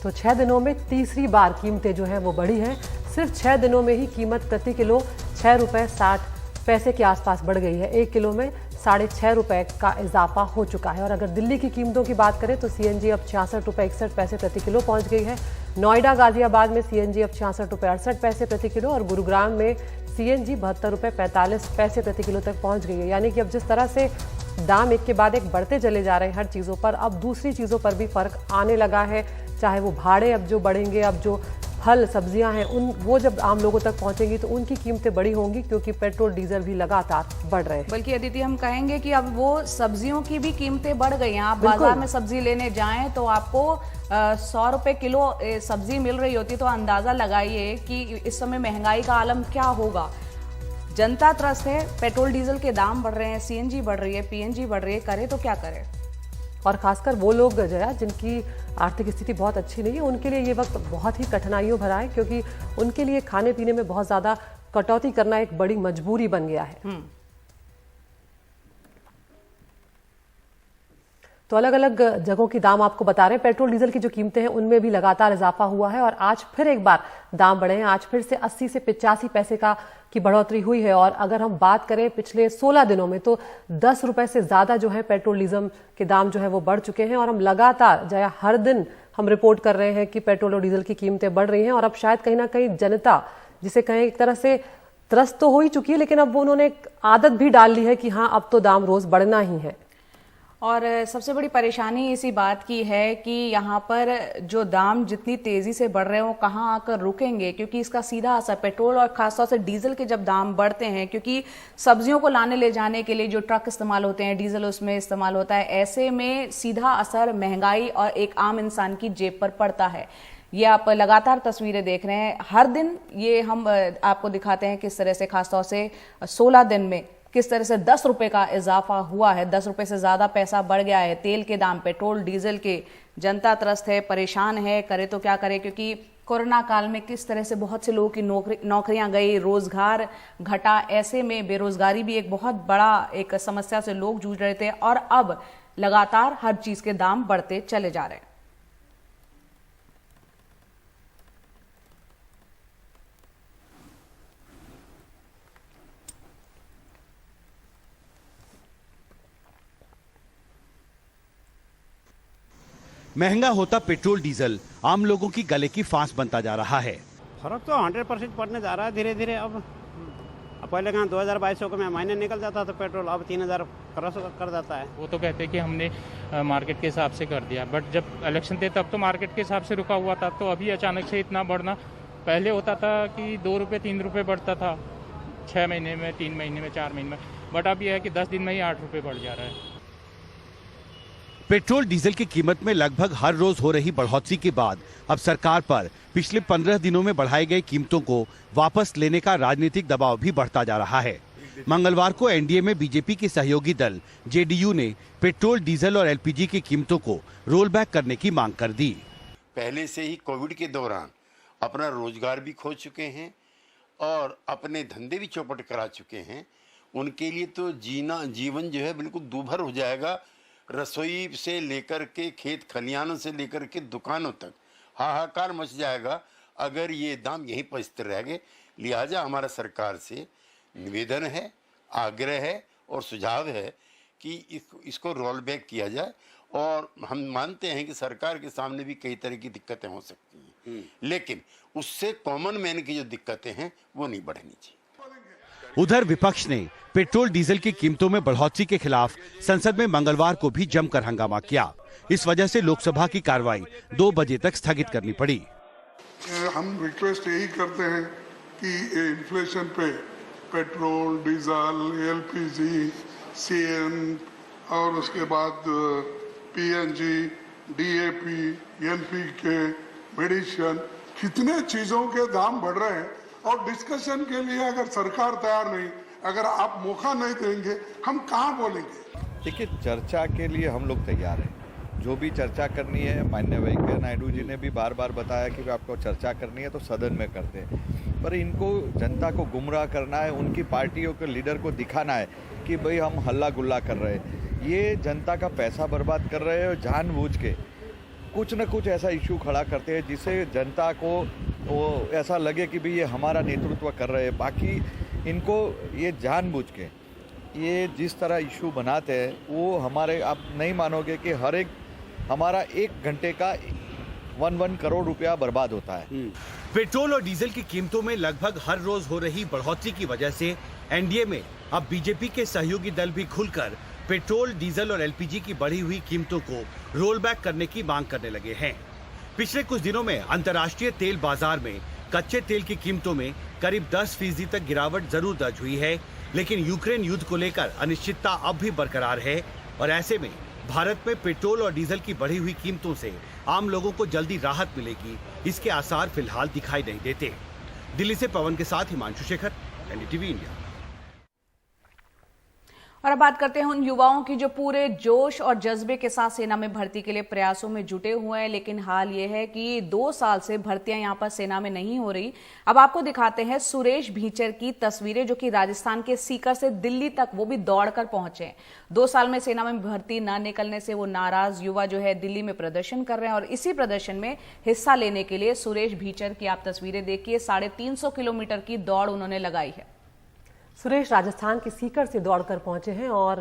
तो 6 दिनों में तीसरी बार कीमतें जो है वो बढ़ी हैं। सिर्फ 6 दिनों में ही कीमत प्रति किलो 6 रुपए 60 पैसे के आसपास बढ़ गई है। 1 किलो में 6.5 रुपए का इजाफा हो चुका है। और अगर दिल्ली की कीमतों की बात करें तो सीएनजी अब 66 रुपए 61 पैसे प्रति किलो पहुंच गई है। नोएडा, गाजियाबाद में सीएनजी अब 66 रुपए 68 पैसे प्रति किलो और गुरुग्राम में सीएनजी 72 रुपए 45 पैसे प्रति किलो तक पहुंच गई है। यानी कि अब जिस तरह से दाम एक के बाद एक बढ़ते चले जा रहे हैं हर चीज़ों पर, अब दूसरी चीज़ों पर भी फर्क आने लगा है। चाहे वो भाड़े अब जो बढ़ेंगे, अब जो फल सब्जियां हैं वो जब आम लोगों तक पहुंचेंगी तो उनकी कीमतें बड़ी होंगी, क्योंकि पेट्रोल डीजल भी लगातार बढ़ रहे हैं। बल्कि अदिति हम कहेंगे कि अब वो सब्जियों की भी कीमतें बढ़ गई हैं। आप बाजार में सब्जी लेने जाएं तो आपको 100 रुपए किलो सब्जी मिल रही होती, तो अंदाजा लगाइए कि इस समय महंगाई का आलम क्या होगा। जनता त्रस्त है, पेट्रोल डीजल के दाम बढ़ रहे हैं, सीएनजी बढ़ रही है, पीएनजी बढ़ रही है, करे तो क्या करे। और खासकर वो लोग जया जिनकी आर्थिक स्थिति बहुत अच्छी नहीं है, उनके लिए ये वक्त बहुत ही कठिनाइयों भरा है, क्योंकि उनके लिए खाने पीने में बहुत ज्यादा कटौती करना एक बड़ी मजबूरी बन गया है। तो अलग अलग जगहों की दाम आपको बता रहे हैं। पेट्रोल डीजल की जो कीमतें हैं उनमें भी लगातार इजाफा हुआ है और आज फिर एक बार दाम बढ़े हैं। आज फिर से 80 से 85 पैसे की बढ़ोतरी हुई है। और अगर हम बात करें पिछले 16 दिनों में तो 10 रुपए से ज्यादा जो है पेट्रोल डीजल के दाम जो है वो बढ़ चुके हैं। और हम लगातार जो है हर दिन हम रिपोर्ट कर रहे हैं कि पेट्रोल और डीजल की कीमतें बढ़ रही हैं। और अब शायद कहीं ना कहीं जनता, जिसे कहें एक तरह से त्रस्त तो हो ही चुकी है, लेकिन अब वो उन्होंने एक आदत भी डाल ली है कि हाँ अब तो दाम रोज बढ़ना ही है। और सबसे बड़ी परेशानी इसी बात की है कि यहाँ पर जो दाम जितनी तेजी से बढ़ रहे हैं वो कहाँ आकर रुकेंगे, क्योंकि इसका सीधा असर पेट्रोल और खासतौर से डीजल के जब दाम बढ़ते हैं, क्योंकि सब्जियों को लाने ले जाने के लिए जो ट्रक इस्तेमाल होते हैं डीजल उसमें इस्तेमाल होता है, ऐसे में सीधा असर महंगाई और एक आम इंसान की जेब पर पड़ता है। ये आप लगातार तस्वीरें देख रहे हैं, हर दिन ये हम आपको दिखाते हैं किस तरह से खासतौर से 16 दिन में किस तरह से 10 रुपए का इजाफा हुआ है। 10 रुपए से ज्यादा पैसा बढ़ गया है तेल के दाम, पेट्रोल डीजल के। जनता त्रस्त है, परेशान है, करे तो क्या करे, क्योंकि कोरोना काल में किस तरह से बहुत से लोगों की नौकरियां गई, रोजगार घटा, ऐसे में बेरोजगारी भी एक बहुत बड़ा एक समस्या से लोग जूझ रहे थे। और अब लगातार हर चीज के दाम बढ़ते चले जा रहे हैं। महंगा होता पेट्रोल डीजल आम लोगों की गले की फांस बनता जा रहा है। फर्क तो 100% पड़ने जा रहा है धीरे धीरे। अब पहले कहाँ 2200 को महीने निकल जाता था पेट्रोल, अब 3000 क्रॉस कर जाता है। वो तो कहते हैं कि हमने मार्केट के हिसाब से कर दिया, बट जब इलेक्शन थे तब तो मार्केट के हिसाब से रुका हुआ था, तो अभी अचानक से इतना बढ़ना, पहले होता था कि 2 रुपये 3 रुपये बढ़ता था 6 महीने में, 3 महीने में, 4 महीने में, बट अब यह है कि 10 दिन में ही 8 रुपये बढ़ जा रहा है। पेट्रोल डीजल की कीमत में लगभग हर रोज हो रही बढ़ोतरी के बाद अब सरकार पर पिछले 15 दिनों में बढ़ाई गई कीमतों को वापस लेने का राजनीतिक दबाव भी बढ़ता जा रहा है। मंगलवार को एनडीए में बीजेपी के सहयोगी दल जेडीयू ने पेट्रोल, डीजल और एलपीजी की कीमतों को रोल बैक करने की मांग कर दी। पहले से ही कोविड के दौरान अपना रोजगार भी खो चुके हैं और अपने धंधे भी चौपट करा चुके हैं, उनके लिए तो जीवन जो है बिल्कुल दूभर हो जाएगा। रसोई से लेकर के खेत खलिहानों से लेकर के दुकानों तक हाहाकार मच जाएगा अगर ये दाम यहीं पर स्थिर रह गए। लिहाजा हमारा सरकार से निवेदन है, आग्रह है और सुझाव है कि इसको रोल बैक किया जाए। और हम मानते हैं कि सरकार के सामने भी कई तरह की दिक्कतें हो सकती हैं, लेकिन उससे कॉमन मैन की जो दिक्कतें हैं वो नहीं बढ़नी चाहिए। उधर विपक्ष ने पेट्रोल डीजल की कीमतों में बढ़ोतरी के खिलाफ संसद में मंगलवार को भी जमकर हंगामा किया। इस वजह से लोकसभा की कार्रवाई 2 बजे तक स्थगित करनी पड़ी। हम रिक्वेस्ट यही करते हैं कि इन्फ्लेशन पे पेट्रोल, डीजल, एलपीजी, सीएन और उसके बाद पीएनजी, डीएपी, एनपीके, मेडिसिन, कितने चीजों के दाम बढ़ रहे हैं और डिस्कशन के लिए अगर सरकार तैयार नहीं, अगर आप मौका नहीं देंगे, हम कहाँ बोलेंगे। देखिए, चर्चा के लिए हम लोग तैयार हैं। जो भी चर्चा करनी है, माननीय वेंकैया नायडू जी ने भी बार बार बताया कि आपको चर्चा करनी है तो सदन में करते हैं, पर इनको जनता को गुमराह करना है, उनकी पार्टियों के लीडर को दिखाना है कि भाई हम हल्ला गुल्ला कर रहे हैं। ये जनता का पैसा बर्बाद कर रहे हैं और जानबूझ के कुछ न कुछ ऐसा इशू खड़ा करते हैं जिससे जनता को वो ऐसा लगे कि भाई ये हमारा नेतृत्व कर रहे हैं। बाकी इनको ये जानबूझ के ये जिस तरह इशू बनाते हैं वो हमारे, आप नहीं मानोगे कि हर एक हमारा 1 घंटे का 1 करोड़ रुपया बर्बाद होता है। पेट्रोल और डीजल की कीमतों में लगभग हर रोज हो रही बढ़ोतरी की वजह से एनडीए में अब बीजेपी के सहयोगी दल भी खुलकर पेट्रोल, डीजल और एलपीजी की बढ़ी हुई कीमतों को रोल बैक करने की मांग करने लगे हैं। पिछले कुछ दिनों में अंतर्राष्ट्रीय तेल बाजार में कच्चे तेल की कीमतों में करीब 10% तक गिरावट जरूर दर्ज हुई है, लेकिन यूक्रेन युद्ध को लेकर अनिश्चितता अब भी बरकरार है और ऐसे में भारत में पेट्रोल और डीजल की बढ़ी हुई कीमतों से आम लोगों को जल्दी राहत मिलेगी, इसके आसार फिलहाल दिखाई नहीं देते। दिल्ली से पवन के साथ हिमांशु शेखर, एनडीटीवी इंडिया। और अब बात करते हैं उन युवाओं की जो पूरे जोश और जज्बे के साथ सेना में भर्ती के लिए प्रयासों में जुटे हुए हैं, लेकिन हाल ये है कि 2 साल से भर्तियां यहां पर सेना में नहीं हो रही। अब आपको दिखाते हैं सुरेश भीचर की तस्वीरें, जो कि राजस्थान के सीकर से दिल्ली तक वो भी दौड़कर पहुंचे हैं। 2 साल में सेना में भर्ती न निकलने से वो नाराज युवा जो है दिल्ली में प्रदर्शन कर रहे हैं और इसी प्रदर्शन में हिस्सा लेने के लिए सुरेश भीचर की आप तस्वीरें देखिए। 350 किलोमीटर की दौड़ उन्होंने लगाई है। सुरेश राजस्थान के सीकर से दौड़कर पहुंचे हैं और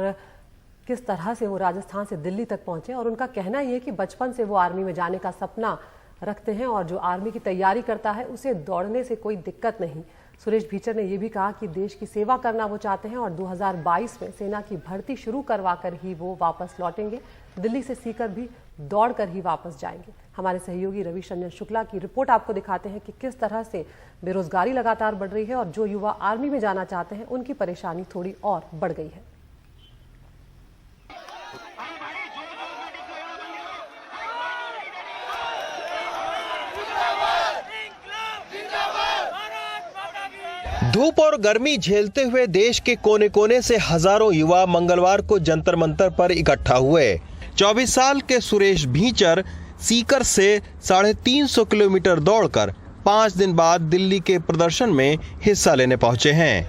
किस तरह से वो राजस्थान से दिल्ली तक पहुंचे, और उनका कहना ये है कि बचपन से वो आर्मी में जाने का सपना रखते हैं और जो आर्मी की तैयारी करता है उसे दौड़ने से कोई दिक्कत नहीं। सुरेश भीचर ने यह भी कहा कि देश की सेवा करना वो चाहते हैं और 2022 में सेना की भर्ती शुरू करवा कर ही वो वापस लौटेंगे। दिल्ली से सीकर भी दौड़कर ही वापस जाएंगे। हमारे सहयोगी रविशंजन शुक्ला की रिपोर्ट आपको दिखाते हैं कि किस तरह से बेरोजगारी लगातार बढ़ रही है और जो युवा आर्मी में जाना चाहते हैं उनकी परेशानी थोड़ी और बढ़ गई है। धूप और गर्मी झेलते हुए देश के कोने कोने से हजारों युवा मंगलवार को जंतर मंतर पर इकट्ठा हुए। 24 साल के सुरेश भीचर सीकर से 350 किलोमीटर दौड़कर 5 दिन बाद दिल्ली के प्रदर्शन में हिस्सा लेने पहुंचे हैं।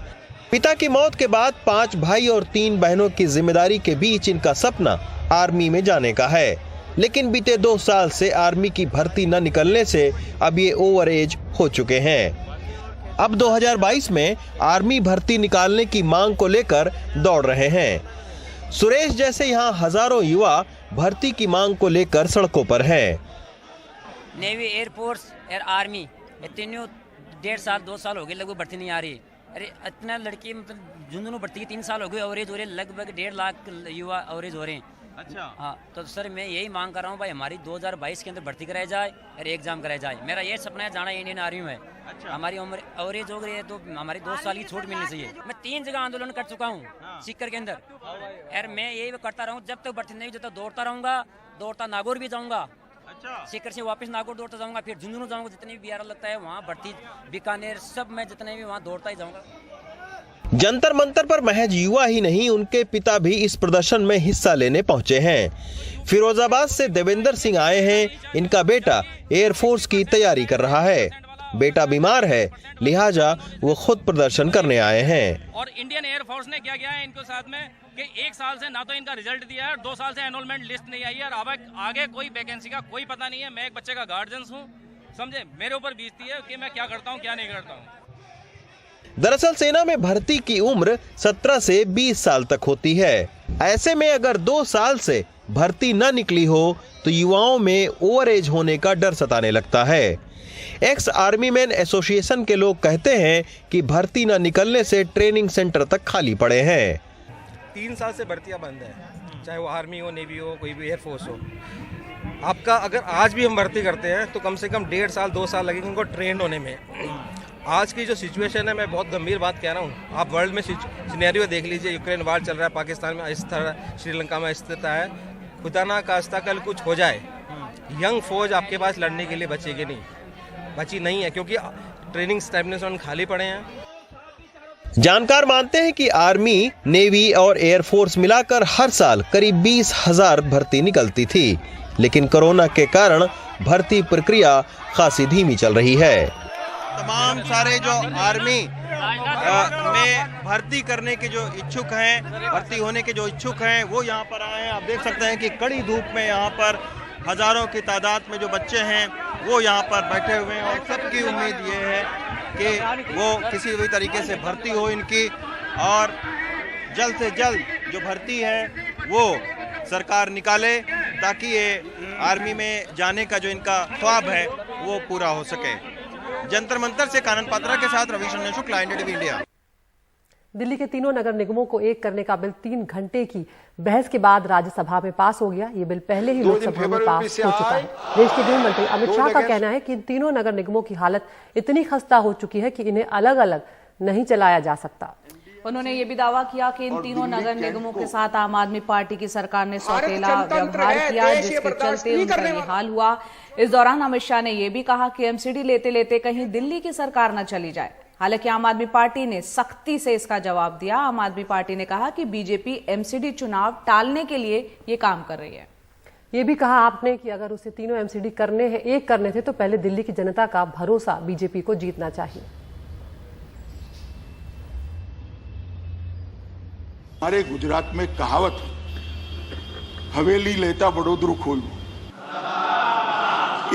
पिता की मौत के बाद 5 भाई और 3 बहनों की जिम्मेदारी के बीच इनका सपना आर्मी में जाने का है, लेकिन बीते 2 साल से आर्मी की भर्ती न निकलने से अब ये ओवर एज हो चुके हैं। अब 2022 में आर्मी भर्ती निकालने की मांग को लेकर दौड़ रहे हैं। सुरेश जैसे यहाँ हजारों युवा भर्ती की मांग को लेकर सड़कों पर हैं। नेवी, एयरफोर्स और आर्मी तीनों 1.5 साल 2 साल हो गए लगभग भर्ती नहीं आ रही। अरे इतना लड़की मतलब झुंझुनू भर्ती की 3 साल हो गए, एवरेज हो रहे लगभग 1.5 लाख युवा एवरेज हो रहे हैं। अच्छा हाँ, तो सर मैं यही मांग कर रहा हूँ भाई, हमारी 2022 के अंदर भर्ती कराई जाए और एग्जाम कराया जाए। मेरा ये सपना है जाना इंडियन आर्मी में। अच्छा। हमारी उम्र एवरेज हो गई है तो हमारी 2 साल की छूट मिलनी चाहिए। मैं 3 जगह आंदोलन कर चुका हूँ सीकर के अंदर, और मैं यही करता रहूँ जब तक भर्ती नहीं, जब तक दौड़ता रहूँगा, दौड़ता नागौर भी जाऊँगा। अच्छा। सीकर से वापस नागौर दौड़ता जाऊँगा, फिर झुंझुनू जाऊँगा, जितनी भी बिहार लगता है वहाँ भर्ती, बीकानेर, सब मैं जितने भी वहाँ दौड़ता ही जाऊँगा। जंतर मंतर पर महज युवा ही नहीं, उनके पिता भी इस प्रदर्शन में हिस्सा लेने पहुंचे हैं। फिरोजाबाद से देवेंद्र सिंह आए हैं। इनका बेटा एयरफोर्स की तैयारी कर रहा है। बेटा बीमार है, लिहाजा वो खुद प्रदर्शन करने आए हैं। और इंडियन एयरफोर्स ने क्या किया है इनके साथ में कि 1 साल से ना तो इनका रिजल्ट दिया है, 2 साल से एनरोलमेंट लिस्ट नहीं आई है, और अब आगे कोई वैकेंसी का कोई पता नहीं है। मैं एक बच्चे का गार्जियन हूँ, समझे, मेरे ऊपर बीतती है कि मैं क्या करता हूँ क्या नहीं करता हूँ। दरअसल सेना में भर्ती की उम्र 17 से 20 साल तक होती है। ऐसे में अगर 2 साल से भर्ती न निकली हो तो युवाओं में ओवर एज होने का डर सताने लगता है। एक्स आर्मी मैन एसोसिएशन के लोग कहते हैं कि भर्ती न निकलने से ट्रेनिंग सेंटर तक खाली पड़े हैं। 3 साल से भर्तियां बंद है, चाहे वो आर्मी हो, नेवी हो, कोई भी एयरफोर्स हो। आपका अगर आज भी हम भर्ती करते हैं तो कम से कम 1.5 साल 2 साल लगेंगे उनको ट्रेंड होने में। आज की जो सिचुएशन है, मैं बहुत गंभीर बात कह रहा हूँ, आप वर्ल्ड में सिनेरियो देख लीजिए, यूक्रेन वार चल रहा है, पाकिस्तान में इस तरह, श्रीलंका में इस तरह है। खुदा ना खास्ता कल कुछ हो जाए, यंग फौज आपके पास लड़ने के लिए बचेगी नहीं, बची नहीं है, क्योंकि ट्रेनिंग स्टेबलिशमेंट खाली पड़े हैं। जानकार मानते हैं कि आर्मी, नेवी और एयरफोर्स मिलाकर हर साल करीब 20,000 भर्ती निकलती थी, लेकिन कोरोना के कारण भर्ती प्रक्रिया खासी धीमी चल रही है। तमाम सारे जो आर्मी में भर्ती करने के जो इच्छुक हैं, भर्ती होने के जो इच्छुक हैं, वो यहाँ पर आए हैं। आप देख सकते हैं कि कड़ी धूप में यहाँ पर हजारों की तादाद में जो बच्चे हैं वो यहाँ पर बैठे हुए हैं, और सबकी उम्मीद ये है कि वो किसी भी तरीके से भर्ती हो इनकी, और जल्द से जल्द जो भर्ती है वो सरकार निकाले, ताकि ये आर्मी में जाने का जो इनका ख्वाब है वो पूरा हो सके। जंतर मंतर से कानन पात्रा के साथ रविशंकर शुक्ला, एनडीटीवी इंडिया। दिल्ली के तीनों नगर निगमों को एक करने का बिल 3 घंटे की बहस के बाद राज्यसभा में पास हो गया। ये बिल पहले ही लोकसभा में पास हो चुका है। देश के गृह मंत्री अमित शाह का कहना है कि इन तीनों नगर निगमों की हालत इतनी खस्ता हो चुकी है कि इन्हें अलग अलग नहीं चलाया जा सकता। उन्होंने ये भी दावा किया कि इन तीनों नगर निगमों के साथ आम आदमी पार्टी की सरकार ने सौतेला व्यवहार किया, जिसके चलते उनका ये हाल हुआ। इस दौरान अमित शाह ने यह भी कहा कि एमसीडी लेते लेते कहीं दिल्ली की सरकार न चली जाए। हालांकि आम आदमी पार्टी ने सख्ती से इसका जवाब दिया। आम आदमी पार्टी ने कहा कि बीजेपी एमसीडी चुनाव टालने के लिए ये काम कर रही है। ये भी कहा आपने कि अगर उसे तीनों एमसीडी करने थे तो पहले दिल्ली की जनता का भरोसा बीजेपी को जीतना चाहिए। हमारे गुजरात में कहावत है, हवेली लेता बड़ोदरू खोलू।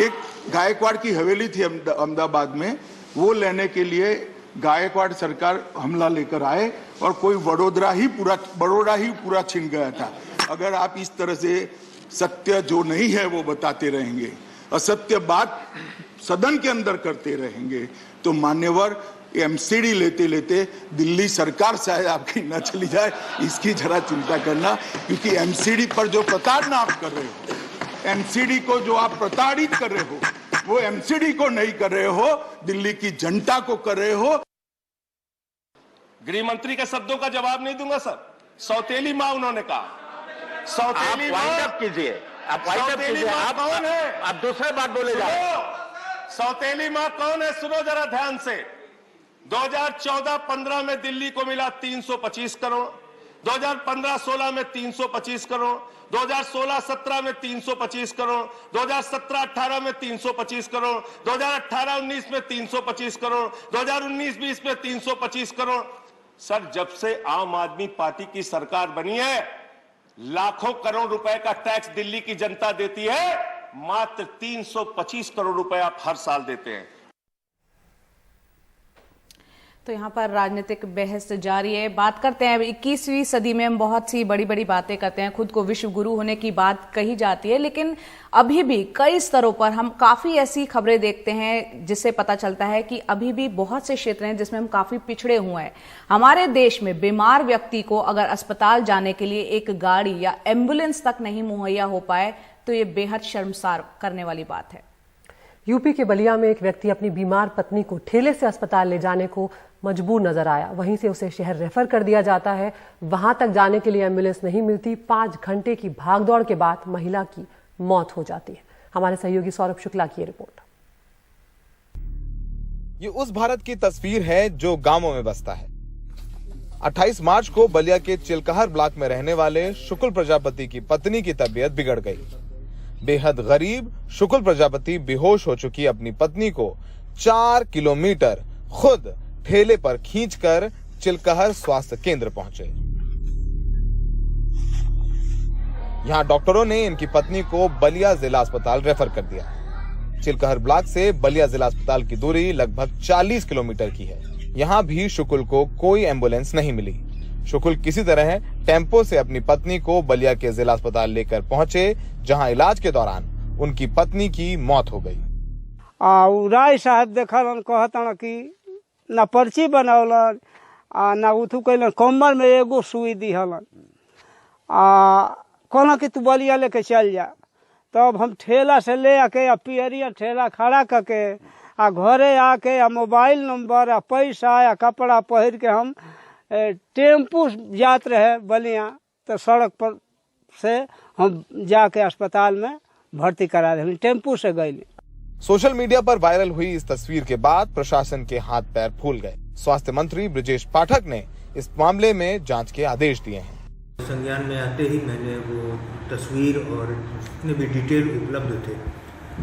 एक गायकवाड़ की हवेली थी अहमदाबाद में, वो लेने के लिए गायकवाड़ सरकार हमला लेकर आए और कोई बड़ोदरा ही पूरा छिन गया था। अगर आप इस तरह से सत्य जो नहीं है वो बताते रहेंगे, असत्य बात सदन के अंदर करते रहेंगे, तो मान्यवर एमसीडी लेते लेते दिल्ली सरकार शायद आपकी न चली जाए, इसकी जरा चिंता करना। क्योंकि एमसीडी पर जो प्रताड़ना आप कर रहे हो, एमसीडी को जो आप प्रताड़ित कर रहे हो, वो एमसीडी को नहीं कर रहे हो, दिल्ली की जनता को कर रहे हो। गृह मंत्री के शब्दों का जवाब नहीं दूंगा सर। सौतेली माँ उन्होंने कहा, सौतेली माँ कीजिए, आप कौन है? आप दूसरे बात बोले जा रहे हैं। सौतेली माँ कौन है, सुनो जरा ध्यान से। 2014-15 में दिल्ली को मिला 325 करोड़, 2015-16 में 325 करोड़, 2016-17 में 325 करोड़, 2017-18 में 325 करोड़, 2018-19 में 325 करोड़, 2019-20 में 325 करोड़। सर, जब से आम आदमी पार्टी की सरकार बनी है, लाखों करोड़ रुपए का टैक्स दिल्ली की जनता देती है, मात्र 325 करोड़ रुपए आप हर साल देते हैं। तो यहाँ पर राजनीतिक बहस जारी है। बात करते हैं, 21वीं सदी में हम बहुत सी बड़ी बड़ी बातें करते हैं, खुद को विश्व गुरु होने की बात कही जाती है, लेकिन अभी भी कई स्तरों पर हम काफी ऐसी खबरें देखते हैं जिससे पता चलता है कि अभी भी बहुत से क्षेत्र हैं जिसमें हम काफी पिछड़े हुए हैं। हमारे देश में बीमार व्यक्ति को अगर अस्पताल जाने के लिए एक गाड़ी या एम्बुलेंस तक नहीं मुहैया हो पाए तो ये बेहद शर्मसार करने वाली बात है। यूपी के बलिया में एक व्यक्ति अपनी बीमार पत्नी को ठेले से अस्पताल ले जाने को मजबूर नजर आया। वहीं से उसे शहर रेफर कर दिया जाता है। वहां तक जाने के लिए एम्बुलेंस नहीं मिलती। 5 घंटे की भागदौड़ के बाद महिला की मौत हो जाती है। हमारे सहयोगी सौरभ शुक्ला की रिपोर्ट। ये उस भारत की तस्वीर है जो गांवों में बसता है। 28 मार्च को बलिया के चिलकहर ब्लॉक में रहने वाले शुक्ल प्रजापति की पत्नी की तबीयत बिगड़ गई। बेहद गरीब शुक्ल प्रजापति बेहोश हो चुकी अपनी पत्नी को 4 किलोमीटर खुद ठेले पर खींचकर चिलकहर स्वास्थ्य केंद्र पहुंचे। यहां डॉक्टरों ने इनकी पत्नी को बलिया जिला अस्पताल रेफर कर दिया। चिलकहर ब्लॉक से बलिया जिला अस्पताल की दूरी लगभग 40 किलोमीटर की है। यहां भी शुक्ल को कोई एम्बुलेंस नहीं मिली। शुक्ल किसी तरह टेम्पो से अपनी पत्नी को बलिया के जिला अस्पताल लेकर पहुंचे, जहां इलाज के दौरान उनकी पत्नी की मौत हो गई। राय साहब देखलन, कहता कि ना पर्ची बनौलन ना उथू कैलन, कमर में एगो सुई दिहलन, कहना कि तू बलिया लेके चल जा। तब हम ठेला से ले आके पियरिया ठेला खड़ा करके घरे आके मोबाइल नंबर पैसा कपड़ा पहिर के हम टेम्पू जात रहे बलिया, तो सड़क पर से हम जाके अस्पताल में भर्ती करा दे, टेम्पू से गए। सोशल मीडिया पर वायरल हुई इस तस्वीर के बाद प्रशासन के हाथ पैर फूल गए। स्वास्थ्य मंत्री ब्रजेश पाठक ने इस मामले में जांच के आदेश दिए हैं। संज्ञान में आते ही मैंने वो तस्वीर और जितने भी डिटेल उपलब्ध थे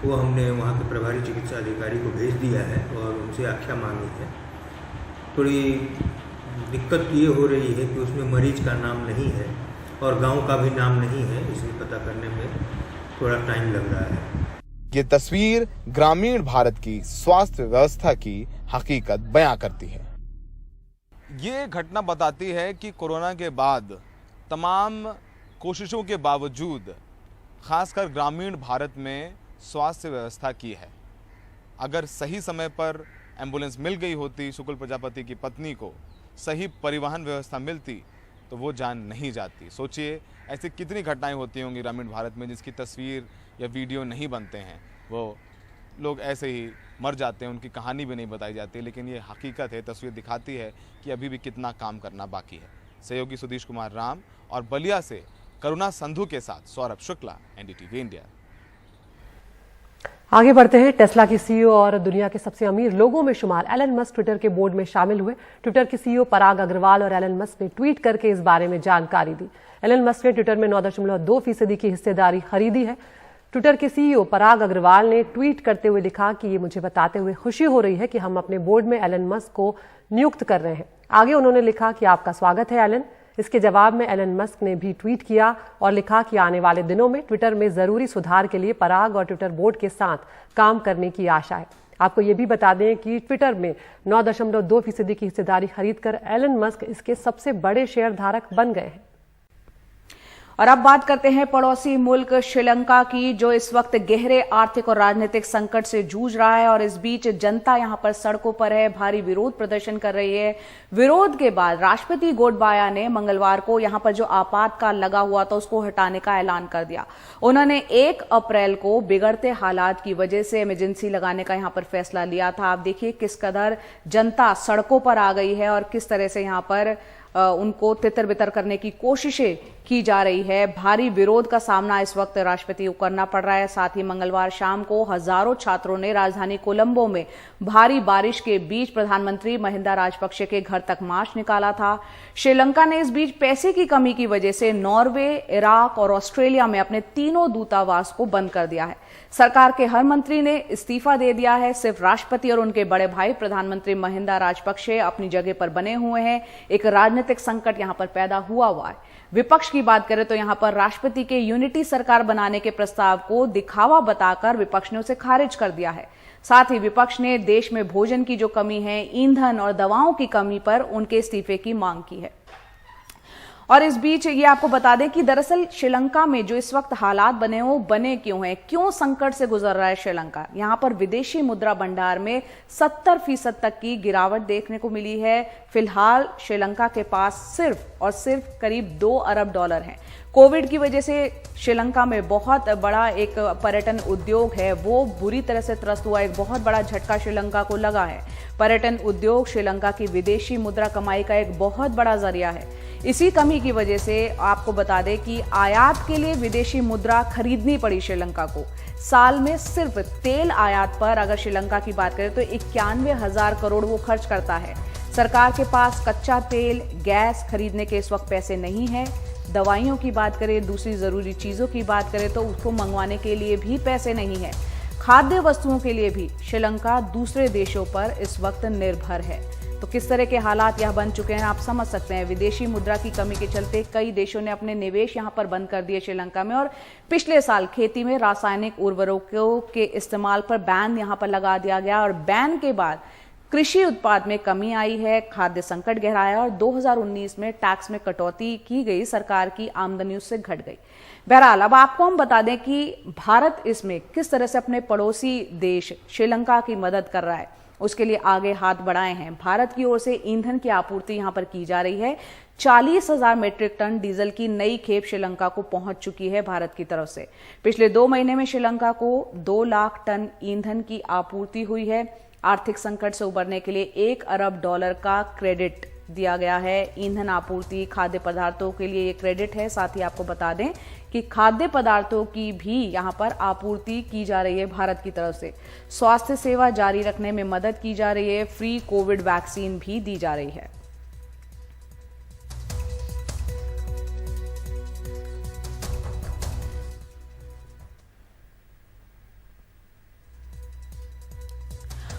वो हमने वहाँ के प्रभारी चिकित्सा अधिकारी को भेज दिया है और उनसे आख्या मांगी है। थोड़ी दिक्कत ये हो रही है कि उसमें मरीज का नाम नहीं है और गांव का भी नाम नहीं है, इसलिए पता करने में थोड़ा टाइम लग रहा है। ये तस्वीर ग्रामीण भारत की स्वास्थ्य व्यवस्था की हकीकत बयां करती है। ये घटना बताती है कि कोरोना के बाद तमाम कोशिशों के बावजूद खासकर ग्रामीण भारत में स्वास्थ्य व्यवस्था की है। अगर सही समय पर एम्बुलेंस मिल गई होती, शुक्ल प्रजापति की पत्नी को सही परिवहन व्यवस्था मिलती, तो वो जान नहीं जाती। सोचिए ऐसी कितनी घटनाएं होती होंगी ग्रामीण भारत में जिसकी तस्वीर या वीडियो नहीं बनते हैं, वो लोग ऐसे ही मर जाते हैं, उनकी कहानी भी नहीं बताई जाती। लेकिन ये हकीकत है, तस्वीर दिखाती है कि अभी भी कितना काम करना बाकी है। सहयोगी सुधीश कुमार राम और बलिया से करुणा संधू के साथ सौरभ शुक्ला, एनडीटीवी इंडिया। आगे बढ़ते हैं। टेस्ला की सीईओ और दुनिया के सबसे अमीर लोगों में शुमार एलन मस्क ट्विटर के बोर्ड में शामिल हुए। ट्विटर के सीईओ पराग अग्रवाल और एलन मस्क ने ट्वीट करके इस बारे में जानकारी दी। एलन मस्क ने ट्विटर में 9.2% की हिस्सेदारी खरीदी है। ट्विटर के सीईओ पराग अग्रवाल ने ट्वीट करते हुए लिखा कि ये मुझे बताते हुए खुशी हो रही है कि हम अपने बोर्ड में एलन मस्क को नियुक्त कर रहे हैं। आगे उन्होंने लिखा कि आपका स्वागत है एलन। इसके जवाब में एलन मस्क ने भी ट्वीट किया और लिखा कि आने वाले दिनों में ट्विटर में जरूरी सुधार के लिए पराग और ट्विटर बोर्ड के साथ काम करने की आशा है। आपको ये भी बता दें कि ट्विटर में 9.2% की हिस्सेदारी खरीदकर एलन मस्क इसके सबसे बड़े शेयर धारक बन गए हैं। और अब बात करते हैं पड़ोसी मुल्क श्रीलंका की, जो इस वक्त गहरे आर्थिक और राजनीतिक संकट से जूझ रहा है और इस बीच जनता यहां पर सड़कों पर है, भारी विरोध प्रदर्शन कर रही है। विरोध के बाद राष्ट्रपति गोटबाया ने मंगलवार को यहां पर जो आपातकाल लगा हुआ था उसको हटाने का ऐलान कर दिया। उन्होंने 1 अप्रैल को बिगड़ते हालात की वजह से इमरजेंसी लगाने का यहां पर फैसला लिया था। आप देखिए किस कदर जनता सड़कों पर आ गई है और किस तरह से यहां पर उनको तितर बितर करने की कोशिशें की जा रही है। भारी विरोध का सामना इस वक्त राष्ट्रपति को करना पड़ रहा है। साथ ही मंगलवार शाम को हजारों छात्रों ने राजधानी कोलंबो में भारी बारिश के बीच प्रधानमंत्री महिंदा राजपक्षे के घर तक मार्च निकाला था। श्रीलंका ने इस बीच पैसे की कमी की वजह से नॉर्वे, इराक और ऑस्ट्रेलिया में अपने तीनों दूतावास को बंद कर दिया है। सरकार के हर मंत्री ने इस्तीफा दे दिया है। सिर्फ राष्ट्रपति और उनके बड़े भाई प्रधानमंत्री महिंदा राजपक्षे अपनी जगह पर बने हुए हैं। एक राजनीतिक संकट यहां पर पैदा हुआ है। विपक्ष की बात करें तो यहां पर राष्ट्रपति के यूनिटी सरकार बनाने के प्रस्ताव को दिखावा बताकर विपक्ष ने उसे खारिज कर दिया है। साथ ही विपक्ष ने देश में भोजन की जो कमी है, ईंधन और दवाओं की कमी पर उनके इस्तीफे की मांग की है। और इस बीच ये आपको बता दें कि दरअसल श्रीलंका में जो इस वक्त हालात बने वो बने क्यों हैं, क्यों संकट से गुजर रहा है श्रीलंका। यहां पर विदेशी मुद्रा भंडार में 70% तक की गिरावट देखने को मिली है। फिलहाल श्रीलंका के पास सिर्फ और सिर्फ करीब $2 अरब हैं। कोविड की वजह से श्रीलंका में बहुत बड़ा एक पर्यटन उद्योग है, वो बुरी तरह से त्रस्त हुआ। एक बहुत बड़ा झटका श्रीलंका को लगा है। पर्यटन उद्योग श्रीलंका की विदेशी मुद्रा कमाई का एक बहुत बड़ा जरिया है। इसी कमी की वजह से आपको बता दें कि आयात के लिए विदेशी मुद्रा खरीदनी पड़ी श्रीलंका को। साल में सिर्फ तेल आयात पर अगर श्रीलंका की बात करें तो 91,000 करोड़ वो खर्च करता है। सरकार के पास कच्चा तेल, गैस खरीदने के इस वक्त पैसे नहीं है। दवाइयों की बात करें, दूसरी जरूरी चीजों की बात करें तो उसको मंगवाने के लिए भी पैसे नहीं है। खाद्य वस्तुओं के लिए भी श्रीलंका दूसरे देशों पर इस वक्त निर्भर है। तो किस तरह के हालात यह बन चुके हैं आप समझ सकते हैं। विदेशी मुद्रा की कमी के चलते कई देशों ने अपने निवेश यहां पर बंद कर दिए श्रीलंका में। और पिछले साल खेती में रासायनिक उर्वरकों के इस्तेमाल पर बैन यहां पर लगा दिया गया और बैन के बाद कृषि उत्पाद में कमी आई है, खाद्य संकट गहराया और 2019 में टैक्स में कटौती की गई, सरकार की आमदनी उससे घट गई। बहरहाल अब आपको हम बता दें कि भारत इसमें किस तरह से अपने पड़ोसी देश श्रीलंका की मदद कर रहा है, उसके लिए आगे हाथ बढ़ाए हैं। भारत की ओर से ईंधन की आपूर्ति यहां पर की जा रही है। 40,000 मीट्रिक टन डीजल की नई खेप श्रीलंका को पहुंच चुकी है भारत की तरफ से। पिछले 2 महीने में श्रीलंका को 2 लाख टन ईंधन की आपूर्ति हुई है। आर्थिक संकट से उबरने के लिए $1 अरब का क्रेडिट दिया गया है। ईंधन आपूर्ति, खाद्य पदार्थों के लिए ये क्रेडिट है। साथ ही आपको बता दें कि खाद्य पदार्थों की भी यहां पर आपूर्ति की जा रही है भारत की तरफ से। स्वास्थ्य सेवा जारी रखने में मदद की जा रही है। फ्री कोविड वैक्सीन भी दी जा रही है।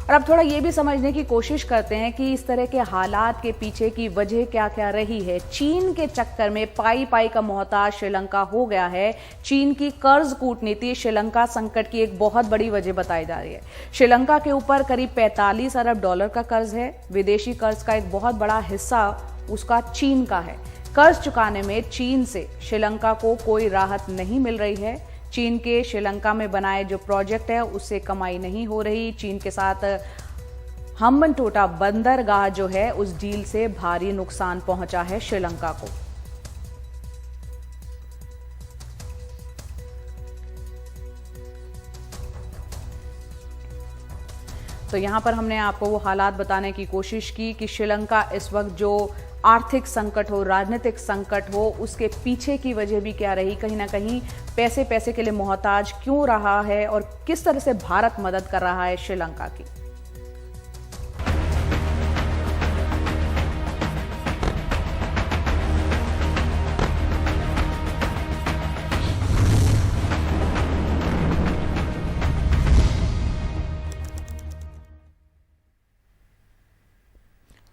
और अब थोड़ा ये भी समझने की कोशिश करते हैं कि इस तरह के हालात के पीछे की वजह क्या क्या रही है। चीन के चक्कर में पाई पाई का मोहताज श्रीलंका हो गया है। चीन की कर्ज कूटनीति श्रीलंका संकट की एक बहुत बड़ी वजह बताई जा रही है। श्रीलंका के ऊपर करीब $45 अरब का कर्ज है। विदेशी कर्ज का एक बहुत बड़ा हिस्सा उसका चीन का है। कर्ज चुकाने में चीन से श्रीलंका को कोई राहत नहीं मिल रही है। चीन के श्रीलंका में बनाए जो प्रोजेक्ट है उससे कमाई नहीं हो रही। चीन के साथ हम्बनटोटा बंदरगाह जो है उस डील से भारी नुकसान पहुंचा है श्रीलंका को। तो यहां पर हमने आपको वो हालात बताने की कोशिश की कि श्रीलंका इस वक्त जो आर्थिक संकट हो, राजनीतिक संकट हो, उसके पीछे की वजह भी क्या रही। कहीं ना कहीं पैसे के लिए मोहताज क्यों रहा है और किस तरह से भारत मदद कर रहा है श्रीलंका की।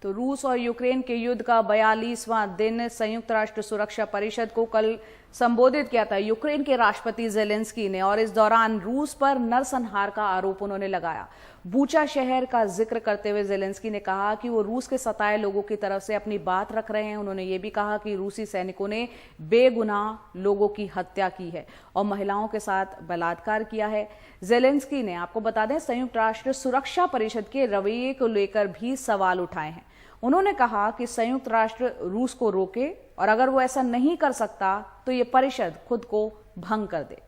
तो रूस और यूक्रेन के युद्ध का 42वां दिन संयुक्त राष्ट्र सुरक्षा परिषद को कल संबोधित किया था यूक्रेन के राष्ट्रपति जेलेंस्की ने, और इस दौरान रूस पर नरसंहार का आरोप उन्होंने लगाया। बूचा शहर का जिक्र करते हुए जेलेंस्की ने कहा कि वो रूस के सताए लोगों की तरफ से अपनी बात रख रहे हैं। उन्होंने ये भी कहा कि रूसी सैनिकों ने बेगुनाह लोगों की हत्या की है और महिलाओं के साथ बलात्कार किया है। जेलेंस्की ने, आपको बता दें, संयुक्त राष्ट्र सुरक्षा परिषद के रवैये को लेकर भी सवाल उठाए हैं। उन्होंने कहा कि संयुक्त राष्ट्र रूस को रोके और अगर वो ऐसा नहीं कर सकता तो ये परिषद खुद को भंग कर दे।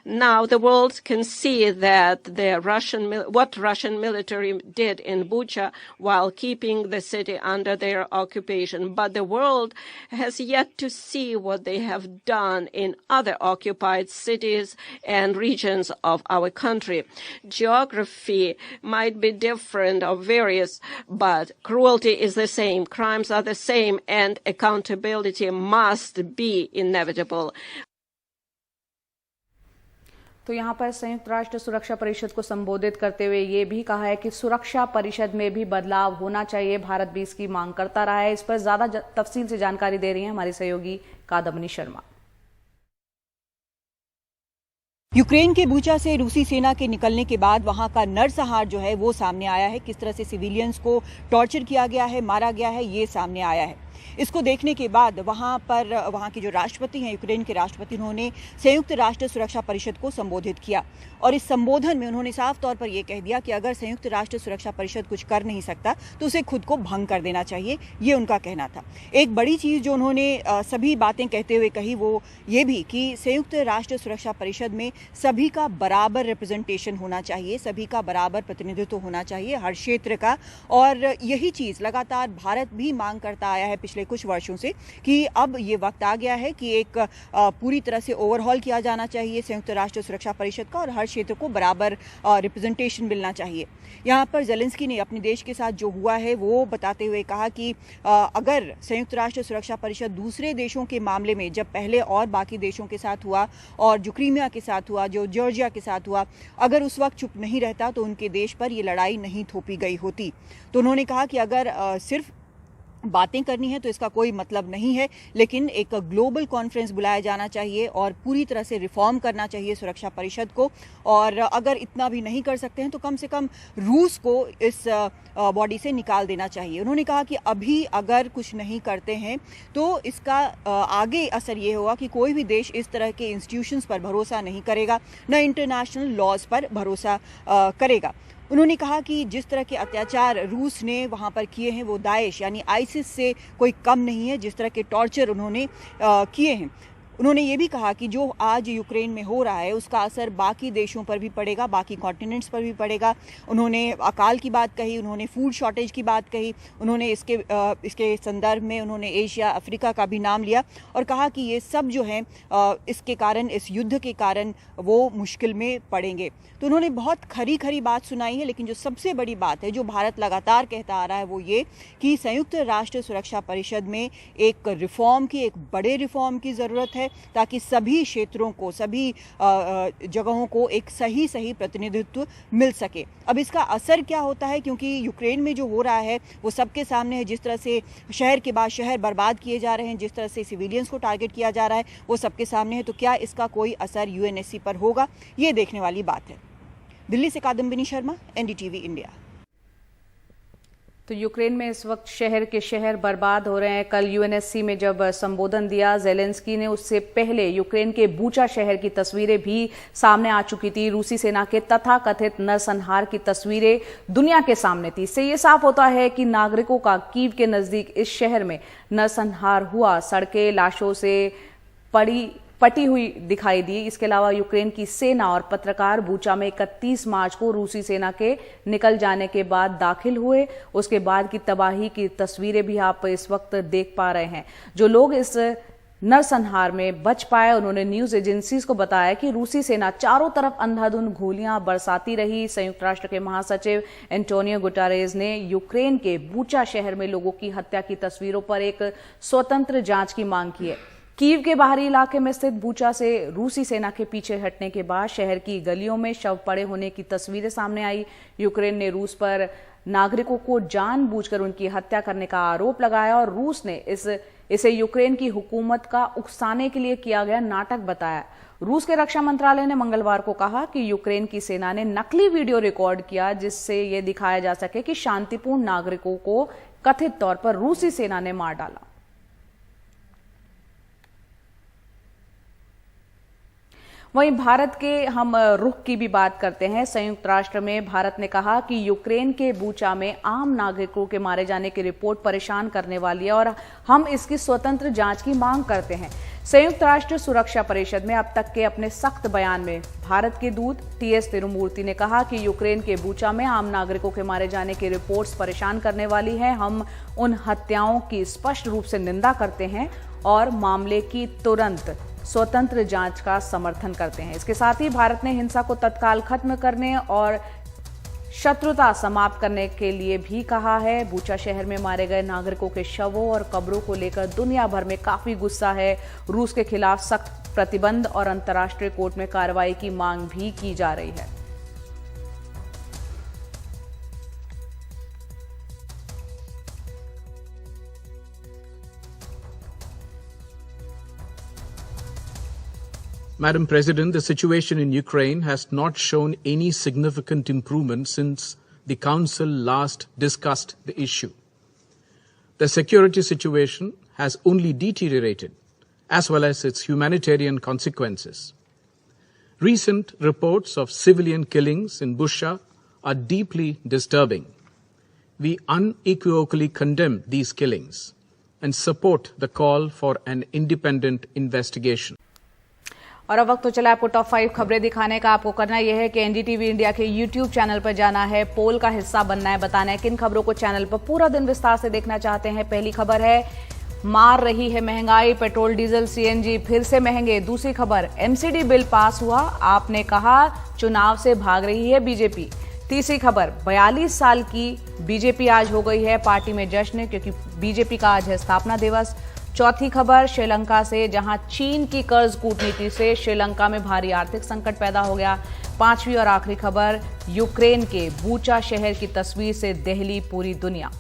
Now the world can see that what Russian military did in Bucha while keeping the city under their occupation. But the world has yet to see what they have done in other occupied cities and regions of our country. Geography might be different or various, but cruelty is the same, crimes are the same, and accountability must be inevitable. तो यहाँ पर संयुक्त राष्ट्र सुरक्षा परिषद को संबोधित करते हुए ये भी कहा है कि सुरक्षा परिषद में भी बदलाव होना चाहिए। भारत भी इसकी मांग करता रहा है। इस पर ज्यादा तफसील से जानकारी दे रही हैं हमारी सहयोगी कादम्बिनी शर्मा। यूक्रेन के बूचा से रूसी सेना के निकलने के बाद वहां का नरसंहार जो है वो सामने आया है। किस तरह से सिविलियंस को टॉर्चर किया गया है, मारा गया है, ये सामने आया है। इसको देखने के बाद वहां के जो राष्ट्रपति हैं, यूक्रेन के राष्ट्रपति, उन्होंने संयुक्त राष्ट्र सुरक्षा परिषद को संबोधित किया और इस संबोधन में उन्होंने साफ तौर पर यह कह दिया कि अगर संयुक्त राष्ट्र सुरक्षा परिषद कुछ कर नहीं सकता तो उसे खुद को भंग कर देना चाहिए, ये उनका कहना था। एक बड़ी चीज जो उन्होंने सभी बातें कहते हुए कही वो ये भी कि संयुक्त राष्ट्र सुरक्षा परिषद में सभी का बराबर रिप्रेजेंटेशन होना चाहिए, सभी का बराबर प्रतिनिधित्व होना चाहिए हर क्षेत्र का। और यही चीज लगातार भारत भी मांग करता आया है पिछले कुछ वर्षों से कि अब ये वक्त आ गया है कि एक पूरी तरह से ओवरहॉल किया जाना चाहिए संयुक्त राष्ट्र सुरक्षा परिषद का और हर क्षेत्र को बराबर रिप्रेजेंटेशन मिलना चाहिए। यहाँ पर ज़ेलेंस्की ने अपने देश के साथ जो हुआ है वो बताते हुए कहा कि अगर संयुक्त राष्ट्र सुरक्षा परिषद दूसरे देशों के मामले में, जब पहले और बाकी देशों के साथ हुआ और जो क्रीमिया के साथ हुआ, जो जॉर्जिया के साथ हुआ, अगर उस वक्त चुप नहीं रहता तो उनके देश पर ये लड़ाई नहीं थोपी गई होती। तो उन्होंने कहा कि अगर सिर्फ बातें करनी है तो इसका कोई मतलब नहीं है, लेकिन एक ग्लोबल कॉन्फ्रेंस बुलाया जाना चाहिए और पूरी तरह से रिफॉर्म करना चाहिए सुरक्षा परिषद को। और अगर इतना भी नहीं कर सकते हैं तो कम से कम रूस को इस बॉडी से निकाल देना चाहिए। उन्होंने कहा कि अभी अगर कुछ नहीं करते हैं तो इसका आगे असर ये होगा कि कोई भी देश इस तरह के इंस्टीट्यूशंस पर भरोसा नहीं करेगा, न इंटरनेशनल लॉज पर भरोसा करेगा। उन्होंने कहा कि जिस तरह के अत्याचार रूस ने वहां पर किए हैं वो दाइश यानी आईसिस से कोई कम नहीं है, जिस तरह के टॉर्चर उन्होंने किए हैं। उन्होंने ये भी कहा कि जो आज यूक्रेन में हो रहा है उसका असर बाकी देशों पर भी पड़ेगा, बाकी कॉन्टिनेंट्स पर भी पड़ेगा। उन्होंने अकाल की बात कही, उन्होंने फूड शॉर्टेज की बात कही, उन्होंने इसके संदर्भ में उन्होंने एशिया, अफ्रीका का भी नाम लिया और कहा कि ये सब जो है इसके कारण, इस युद्ध के कारण वो मुश्किल में पड़ेंगे। तो उन्होंने बहुत खरी खरी बात सुनाई है, लेकिन जो सबसे बड़ी बात है जो भारत लगातार कहता आ रहा है वो ये कि संयुक्त राष्ट्र सुरक्षा परिषद में एक रिफॉर्म की, एक बड़े रिफॉर्म की ज़रूरत है ताकि सभी क्षेत्रों को, सभी जगहों को एक सही प्रतिनिधित्व मिल सके। अब इसका असर क्या होता है, क्योंकि यूक्रेन में जो हो रहा है वो सबके सामने है। जिस तरह से शहर के बाद शहर बर्बाद किए जा रहे हैं, जिस तरह से सिविलियंस को टारगेट किया जा रहा है वो सबके सामने है। तो क्या इसका कोई असर यूएनएससी पर होगा, ये देखने वाली बात है। दिल्ली से कादम्बिनी शर्मा, एनडीटीवी इंडिया। तो यूक्रेन में इस वक्त शहर के शहर बर्बाद हो रहे हैं। कल यूएनएससी में जब संबोधन दिया ज़ेलेंस्की ने, उससे पहले यूक्रेन के बूचा शहर की तस्वीरें भी सामने आ चुकी थी। रूसी सेना के तथाकथित नरसंहार की तस्वीरें दुनिया के सामने थी। इससे ये साफ होता है कि नागरिकों का कीव के नजदीक इस शहर में नरसंहार हुआ। सड़कें लाशों से पटी हुई दिखाई दी। इसके अलावा यूक्रेन की सेना और पत्रकार बूचा में 31 मार्च को रूसी सेना के निकल जाने के बाद दाखिल हुए। उसके बाद की तबाही की तस्वीरें भी आप इस वक्त देख पा रहे हैं। जो लोग इस नरसंहार में बच पाए उन्होंने न्यूज एजेंसीज को बताया कि रूसी सेना चारों तरफ अंधाधुंध गोलियां बरसाती रही। संयुक्त राष्ट्र के महासचिव एंटोनियो गुटेरेस ने यूक्रेन के बूचा शहर में लोगों की हत्या की तस्वीरों पर एक स्वतंत्र जांच की मांग की है। कीव के बाहरी इलाके में स्थित बूचा से रूसी सेना के पीछे हटने के बाद शहर की गलियों में शव पड़े होने की तस्वीरें सामने आई। यूक्रेन ने रूस पर नागरिकों को जानबूझकर उनकी हत्या करने का आरोप लगाया और रूस ने इसे यूक्रेन की हुकूमत का उकसाने के लिए किया गया नाटक बताया। रूस के रक्षा मंत्रालय ने मंगलवार को कहा कि यूक्रेन की सेना ने नकली वीडियो रिकॉर्ड किया जिससे यह दिखाया जा सके कि शांतिपूर्ण नागरिकों को कथित तौर पर रूसी सेना ने मार डाला। वहीं भारत के हम रुख की भी बात करते हैं। संयुक्त राष्ट्र में भारत ने कहा कि यूक्रेन के बूचा में आम नागरिकों के मारे जाने की रिपोर्ट परेशान करने वाली है और हम इसकी स्वतंत्र जांच की मांग करते हैं। संयुक्त राष्ट्र सुरक्षा परिषद में अब तक के अपने सख्त बयान में भारत के दूत टीएस तिरुमूर्ति ने कहा कि यूक्रेन के बूचा में आम नागरिकों के मारे जाने की रिपोर्ट्स परेशान करने वाली है। हम उन हत्याओं की स्पष्ट रूप से निंदा करते हैं और मामले की तुरंत स्वतंत्र जांच का समर्थन करते हैं। इसके साथ ही भारत ने हिंसा को तत्काल खत्म करने और शत्रुता समाप्त करने के लिए भी कहा है। बूचा शहर में मारे गए नागरिकों के शवों और कब्रों को लेकर दुनिया भर में काफी गुस्सा है। रूस के खिलाफ सख्त प्रतिबंध और अंतर्राष्ट्रीय कोर्ट में कार्रवाई की मांग भी की जा रही है। Madam President, the situation in Ukraine has not shown any significant improvement since the Council last discussed the issue. The security situation has only deteriorated, as well as its humanitarian consequences. Recent reports of civilian killings in Bucha are deeply disturbing. We unequivocally condemn these killings and support the call for an independent investigation. और अब वक्त तो चला आपको top 5 खबरें दिखाने का। आपको करना यह है कि एनडीटीवी इंडिया के यूट्यूब चैनल पर जाना है, पोल का हिस्सा बनना है, बताना है किन खबरों को चैनल पर पूरा दिन विस्तार से देखना चाहते हैं। पहली खबर है, मार रही है महंगाई, पेट्रोल डीजल सीएनजी फिर से महंगे। दूसरी खबर, एमसीडी बिल पास हुआ, आपने कहा चुनाव से भाग रही है बीजेपी। तीसरी खबर, 42 साल की बीजेपी आज हो गई है पार्टी में जश्न, क्योंकि बीजेपी का आज है स्थापना दिवस। चौथी खबर, श्रीलंका से, जहां चीन की कर्ज कूटनीति से श्रीलंका में भारी आर्थिक संकट पैदा हो गया। पांचवी और आखिरी खबर, यूक्रेन के बूचा शहर की तस्वीर से दहली पूरी दुनिया।